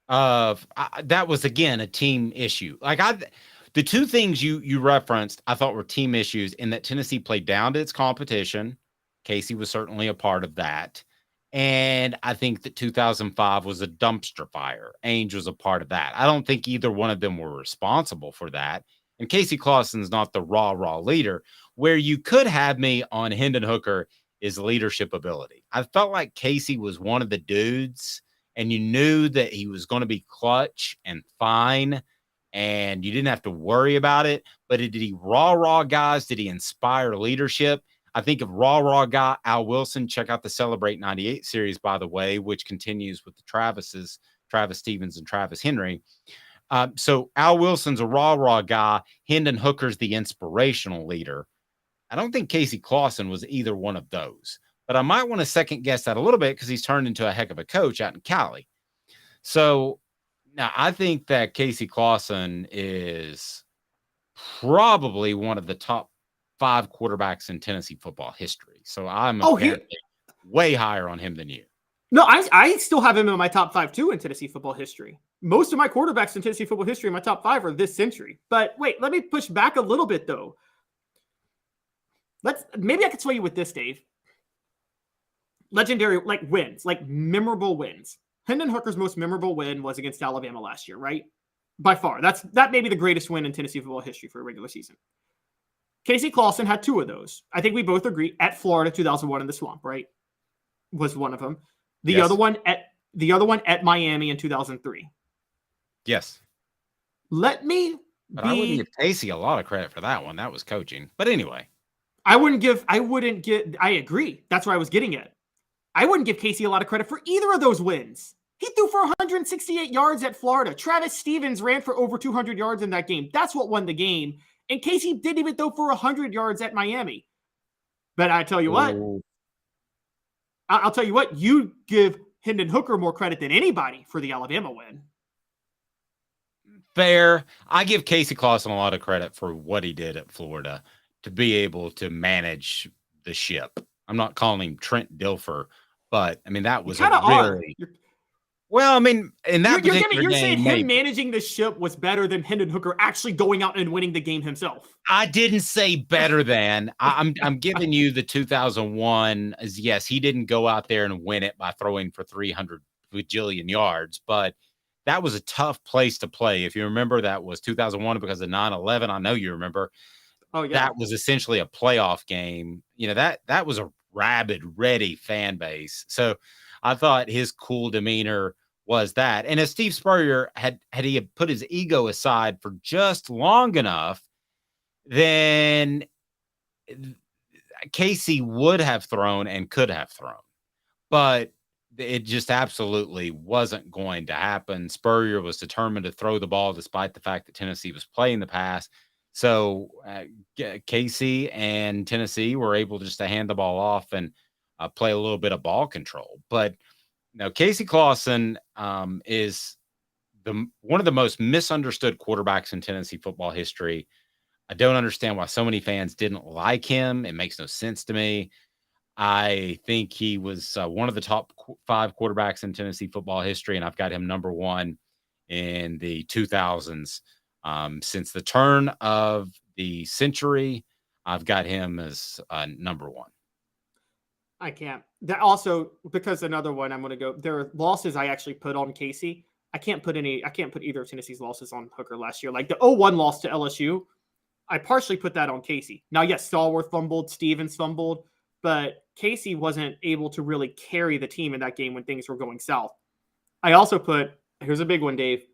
of that was, again, a team issue. The two things you referenced, I thought were team issues in that Tennessee played down to its competition. Casey was certainly a part of that. And I think that 2005 was a dumpster fire. Ainge was a part of that. I don't think either one of them were responsible for that. And Casey Clausen's not the raw leader. Where you could have me on Hendon Hooker is leadership ability. I felt like Casey was one of the dudes, and you knew that he was going to be clutch and fine, and you didn't have to worry about it. But did he raw guys? Did he inspire leadership? I think of raw guy Al Wilson. Check out the Celebrate 98 series, by the way, which continues with the Travis Stevens and Travis Henry. So Al Wilson's a raw guy. Hendon Hooker's the inspirational leader. I don't think Casey Clausen was either one of those, but I might want to second guess that a little bit because he's turned into a heck of a coach out in Cali. So now I think that Casey Clausen is probably one of the top 5 quarterbacks in Tennessee football history. So I'm way higher on him than you. No, I still have him in my top 5 too in Tennessee football history. Most of my quarterbacks in Tennessee football history in my top 5 are this century. But wait, let me push back a little bit though. Maybe I could sway you with this, Dave. Legendary, like wins, like memorable wins. Hendon Hooker's most memorable win was against Alabama last year, right? By far. That may be the greatest win in Tennessee football history for a regular season. Casey Clausen had 2 of those. I think we both agree at Florida 2001 in the Swamp, right? Was one of them. The other one at Miami in 2003. Yes. I wouldn't give Casey a lot of credit for that one. That was coaching. But anyway. I agree. That's where I was getting at. I wouldn't give Casey a lot of credit for either of those wins. He threw for 168 yards at Florida. Travis Stevens ran for over 200 yards in that game. That's what won the game. And Casey didn't even throw for 100 yards at Miami. But I tell you what, I'll tell you what, you give Hendon Hooker more credit than anybody for the Alabama win. Fair. I give Casey Clausen a lot of credit for what he did at Florida to be able to manage the ship. I'm not calling him Trent Dilfer, but I mean, that was well, I mean, in that you're saying him managing the ship was better than Hendon Hooker actually going out and winning the game himself. I didn't say better than. I'm giving you the 2001 as yes, he didn't go out there and win it by throwing for 300 bajillion yards, but that was a tough place to play. If you remember, that was 2001 because of 9/11. I know you remember. Oh yeah, that was essentially a playoff game. You know, that was a rabid, ready fan base. So I thought his cool demeanor was that. And if Steve Spurrier had put his ego aside for just long enough, then Casey would have thrown and could have thrown. But it just absolutely wasn't going to happen. Spurrier was determined to throw the ball despite the fact that Tennessee was playing the pass. So Casey and Tennessee were able just to hand the ball off and play a little bit of ball control. But now Casey Clausen is one of the most misunderstood quarterbacks in Tennessee football history. I don't understand why so many fans didn't like him. It makes no sense to me. I think he was one of the top 5 quarterbacks in Tennessee football history, and I've got him number 1 in the 2000s. Since the turn of the century, I've got him as number 1. I can't. That also, because another one I'm going to go, there are losses I actually put on Casey. I can't put either of Tennessee's losses on Hooker last year. Like the 0-1 loss to LSU, I partially put that on Casey. Now, yes, Stallworth fumbled, Stevens fumbled, but Casey wasn't able to really carry the team in that game when things were going south. I also put, here's a big one, Dave.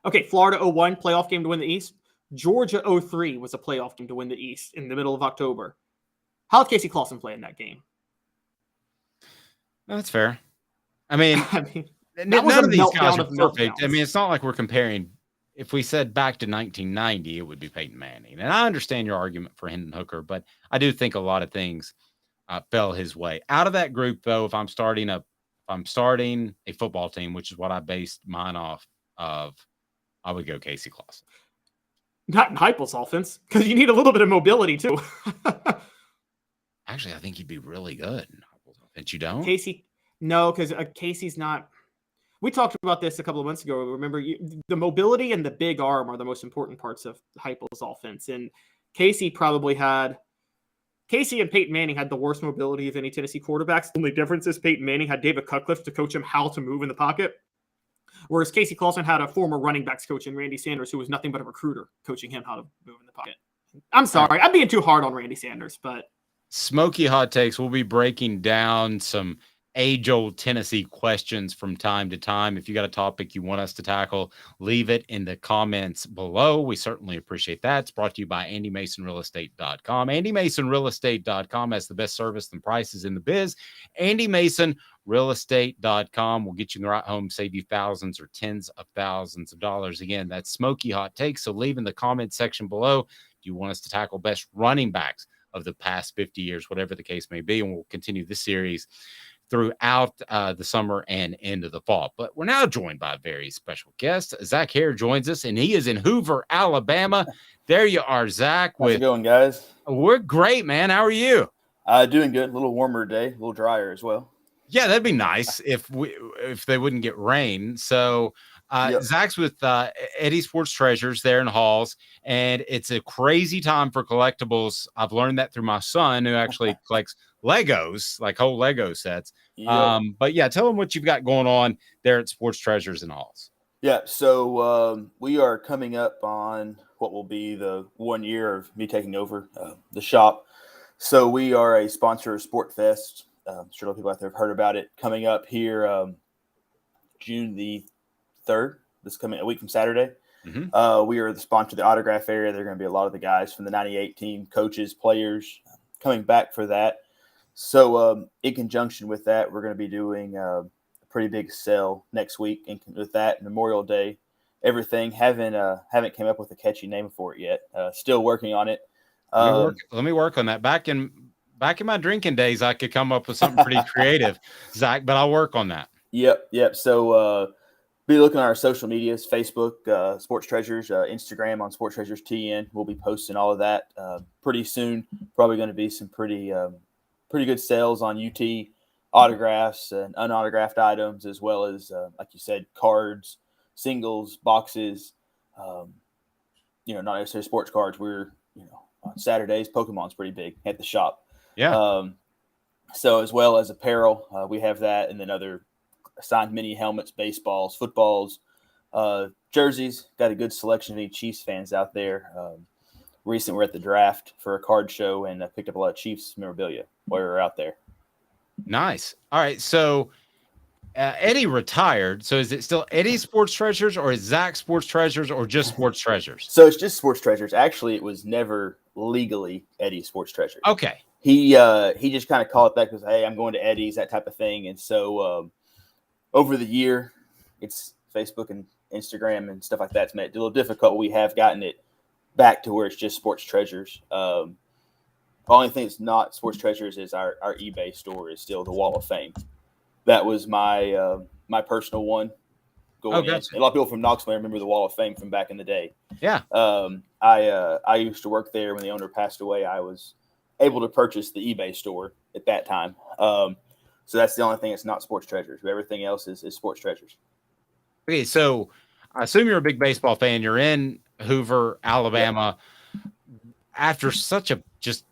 Okay, Florida 0-1, playoff game to win the East. Georgia 0-3 was a playoff game to win the East in the middle of October. How did Casey Clausen play in that game? No, that's fair. I mean none of these guys are perfect. I mean, it's not like we're comparing. If we said back to 1990, it would be Peyton Manning. And I understand your argument for Hendon Hooker, but I do think a lot of things fell his way. Out of that group, though, if I'm starting a football team, which is what I based mine off of, I would go Casey Clausen. Not in Heupel's offense, because you need a little bit of mobility, too. Actually, I think he'd be really good in Heupel's offense. You don't? Casey, no, because Casey's not. We talked about this a couple of months ago. Remember, the mobility and the big arm are the most important parts of Heupel's offense. And Casey and Peyton Manning had the worst mobility of any Tennessee quarterbacks. The only difference is Peyton Manning had David Cutcliffe to coach him how to move in the pocket, whereas Casey Clausen had a former running backs coach in Randy Sanders, who was nothing but a recruiter, coaching him how to move in the pocket. I'm sorry, I'm being too hard on Randy Sanders, but Smokey Hot Takes, we'll be breaking down some age-old Tennessee questions from time to time. If you got a topic you want us to tackle, leave it in the comments below. We certainly appreciate that. It's brought to you by AndyMasonRealEstate.com. AndyMasonRealEstate.com has the best service and prices in the biz. AndyMasonRealEstate.com will get you in the right home, save you thousands or tens of thousands of dollars. Again, that's Smokey Hot Takes. So leave in the comment section below. Do you want us to tackle best running backs of the past 50 years, whatever the case may be? And we'll continue this series throughout the summer and into the fall. But we're now joined by a very special guest. Zach Haire joins us, and he is in Hoover, Alabama. There you are, Zach. How's it going, guys? We're great, man. How are you? Doing good. A little warmer today, a little drier as well. Yeah, that'd be nice if they wouldn't get rain. So Yep. Zach's with Eddie Sports Treasures there in Halls, and it's a crazy time for collectibles. I've learned that through my son, who actually collects Legos, like whole Lego sets. Yep. But yeah, tell them what you've got going on there at Sports Treasures in Halls. Yeah, so we are coming up on what will be the 1 year of me taking over the shop. So we are a sponsor of Sport Fest. I'm sure a lot of people out there have heard about it. Coming up here June the 3rd, this coming a week from Saturday. Mm-hmm. We are the sponsor of the autograph area. There are going to be a lot of the guys from the 98 team, coaches, players coming back for that. So in conjunction with that, we're going to be doing a pretty big sale next week. And with that, Memorial Day, everything. Haven't came up with a catchy name for it yet. Still working on it. Let me work on that. Back in my drinking days, I could come up with something pretty creative, Zach, but I'll work on that. Yep. So be looking at our social medias, Facebook, Sports Treasures, Instagram on Sports Treasures TN. We'll be posting all of that pretty soon. Probably going to be some pretty good sales on UT autographs and unautographed items, as well as, like you said, cards, singles, boxes, not necessarily sports cards. We're, on Saturdays, Pokemon's pretty big at the shop. Yeah. So as well as apparel, we have that, and then other signed mini helmets, baseballs, footballs, jerseys. Got a good selection of any Chiefs fans out there. Recently, we're at the draft for a card show, and I picked up a lot of Chiefs memorabilia while we were out there. Nice. All right. So Eddie retired. So is it still Eddie Sports Treasures, or is Zach Sports Treasures, or just Sports Treasures? So it's just Sports Treasures. Actually, it was never legally Eddie Sports Treasures. Okay. He just kind of called it that because, hey, I'm going to Eddie's, that type of thing. And so over the year, it's Facebook and Instagram and stuff like that. It's made it a little difficult. We have gotten it back to where it's just Sports Treasures. The only thing that's not Sports Treasures is our eBay store is still the Wall of Fame. That was my my personal one. Gotcha. A lot of people from Knoxville remember the Wall of Fame from back in the day. Yeah. I used to work there when the owner passed away. I was able to purchase the eBay store at that time. So that's the only thing that's not Sports Treasures. Everything else is Sports Treasures. Okay, so I assume you're a big baseball fan. You're in Hoover, Alabama. Yeah. After such a just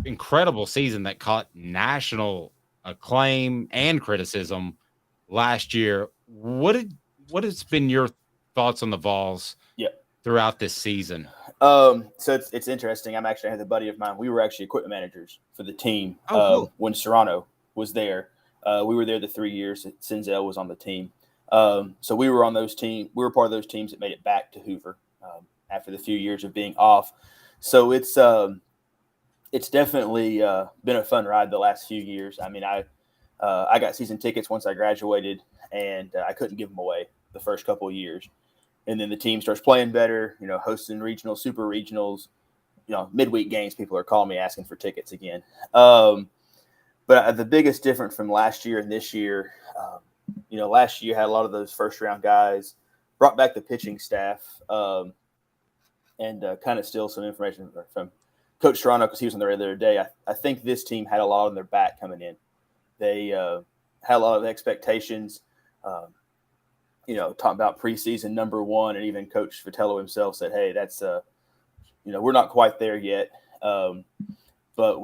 incredible season that caught national acclaim and criticism last year, what has been your thoughts on the Vols throughout this season? So it's interesting. I had a buddy of mine. We were actually equipment managers for the team cool. when Serrano was there. We were there the 3 years that Senzel was on the team. So we were on those teams. We were part of those teams that made it back to Hoover after the few years of being off. So it's definitely been a fun ride the last few years. I mean, I got season tickets once I graduated, and I couldn't give them away the first couple of years. And then the team starts playing better, hosting regionals, super regionals, midweek games. People are calling me asking for tickets again. But the biggest difference from last year and this year, last year you had a lot of those first round guys, brought back the pitching staff, and kind of steal some information from Coach Serrano because he was on there the other day. I think this team had a lot on their back coming in. They had a lot of expectations, talking about preseason number one, and even Coach Vitello himself said, hey, that's, we're not quite there yet. But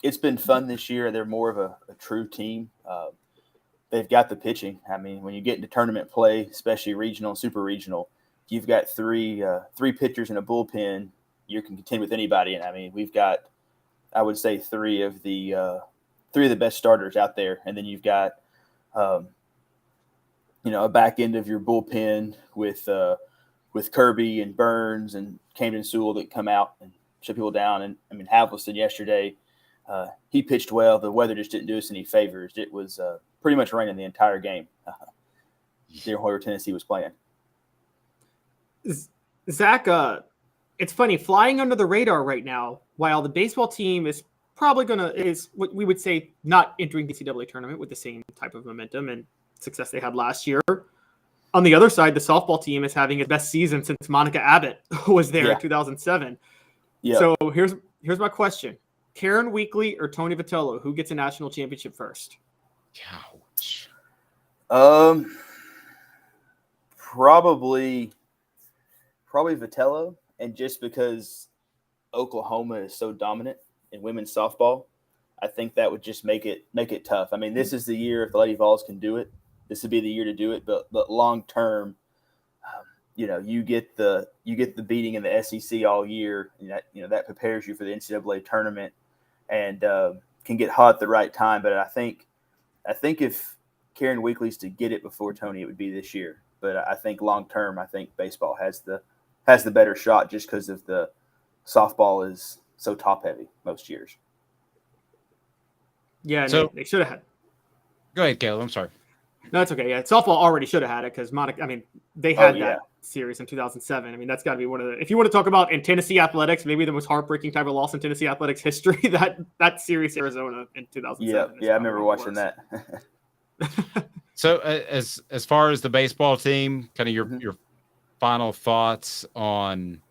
it's been fun this year. They're more of a true team. They've got the pitching. I mean, when you get into tournament play, especially regional and super regional, you've got three pitchers in a bullpen. You can contend with anybody. And I mean, we've got, I would say, three of the three of the best starters out there, and then you've got a back end of your bullpen with Kirby and Burns and Camden Sewell that come out and shut people down. And I mean, Havlicek yesterday, he pitched well. The weather just didn't do us any favors. It was pretty much raining the entire game. Near where Tennessee was playing. Zach, it's funny, flying under the radar right now, while the baseball team is probably is what we would say not entering the NCAA tournament with the same type of momentum and success they had last year. On the other side, the softball team is having its best season since Monica Abbott was there in 2007. Yeah. So here's my question. Karen Weekly or Tony Vitello, who gets a national championship first? Ouch. Probably Vitello, and just because Oklahoma is so dominant in women's softball, I think that would just make it tough. I mean, this is the year if the Lady Vols can do it. This would be the year to do it, but long term, you get the beating in the SEC all year, and that prepares you for the NCAA tournament, and can get hot at the right time. But I think if Karen Weekly's to get it before Tony, it would be this year. But I think long term, I think baseball has the better shot just because of the softball is so top heavy most years. Yeah, so they should have had. Go ahead, Caleb. I'm sorry. No, it's okay. Yeah, softball already should have had it because Monica. I mean, they had that series in 2007. I mean, that's got to be one of the. If you want to talk about in Tennessee athletics, maybe the most heartbreaking type of loss in Tennessee athletics history. that series, Arizona in 2007. Yeah, I remember watching that. So, as far as the baseball team, kind of your final thoughts on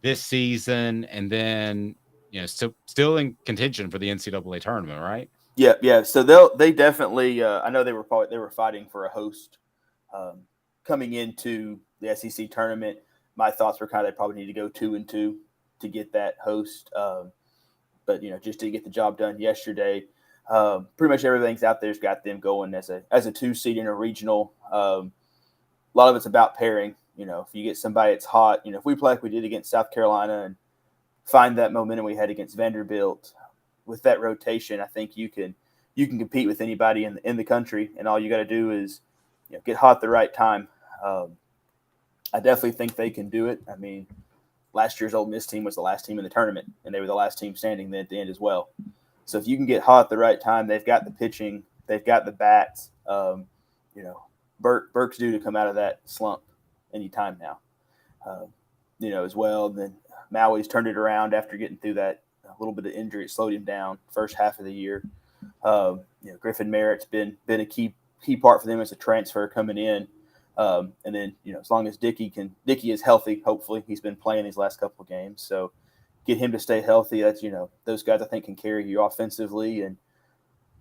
this season, and then still in contention for the NCAA tournament, right? Yeah. So they definitely. I know they were fighting for a host coming into the SEC tournament. My thoughts were kind of they probably need to go 2-2 to get that host. But just to get the job done yesterday, pretty much everything's out there's got them going as a 2-seed in a regional. A lot of it's about pairing. If you get somebody that's hot, if we play like we did against South Carolina and find that momentum we had against Vanderbilt. With that rotation, I think you can compete with anybody in the country, and all you got to do is get hot at the right time. I definitely think they can do it. I mean, last year's Ole Miss team was the last team in the tournament, and they were the last team standing at the end as well. So if you can get hot at the right time, they've got the pitching, they've got the bats. Burke's due to come out of that slump anytime now. As well. And then Maui's turned it around after getting through that. A little bit of injury, it slowed him down first half of the year. Griffin Merritt's been a key part for them as a transfer coming in. And then, as long as Dickey is healthy, hopefully he's been playing these last couple of games. So get him to stay healthy. That's, those guys I think can carry you offensively, and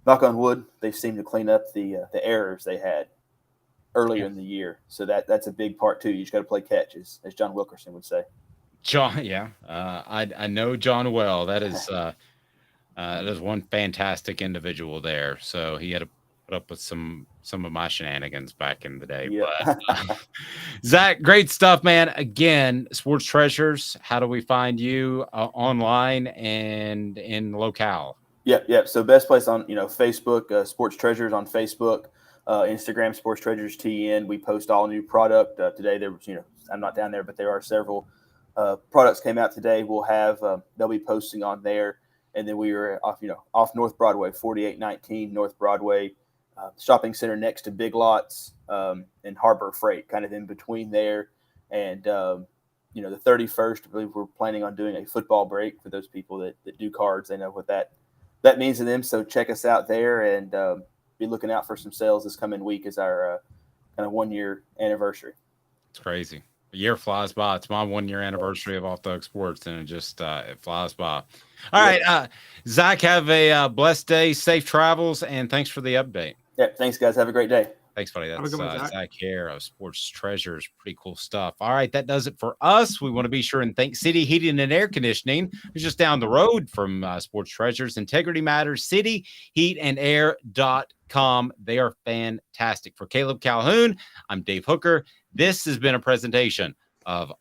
knock on wood, they seem to clean up the errors they had earlier in the year. So that's a big part too. You just got to play catch, as John Wilkerson would say. John, yeah, I know John well. That is one fantastic individual there. So he had to put up with some of my shenanigans back in the day. Yeah. But, Zach, great stuff, man. Again, Sports Treasures. How do we find you online and in locale? Yeah. So best place on Facebook, Sports Treasures on Facebook, Instagram, Sports Treasures TN. We post all new product. Today there was I'm not down there, but there are several. Products came out today. We'll have they'll be posting on there, and then we were off North Broadway, 4819 North Broadway, shopping center next to Big Lots and Harbor Freight, kind of in between there. And the 31st, I believe we're planning on doing a football break for those people that do cards. They know what that means to them. So check us out there, and be looking out for some sales this coming week as our kind of 1 year anniversary. It's crazy. The year flies by. It's my 1 year anniversary of Off the Hook Sports, and it just it flies by. All right, Zach, have a blessed day, safe travels, and thanks for the update. Yeah, thanks, guys. Have a great day. Thanks, buddy. That's Zach Haire of Sports Treasures. Pretty cool stuff. All right, that does it for us. We want to be sure and thank City Heating and Air Conditioning, who's just down the road from Sports Treasures. Integrity Matters, cityheatandair.com. They are fantastic. For Caleb Calhoun, I'm Dave Hooker. This has been a presentation of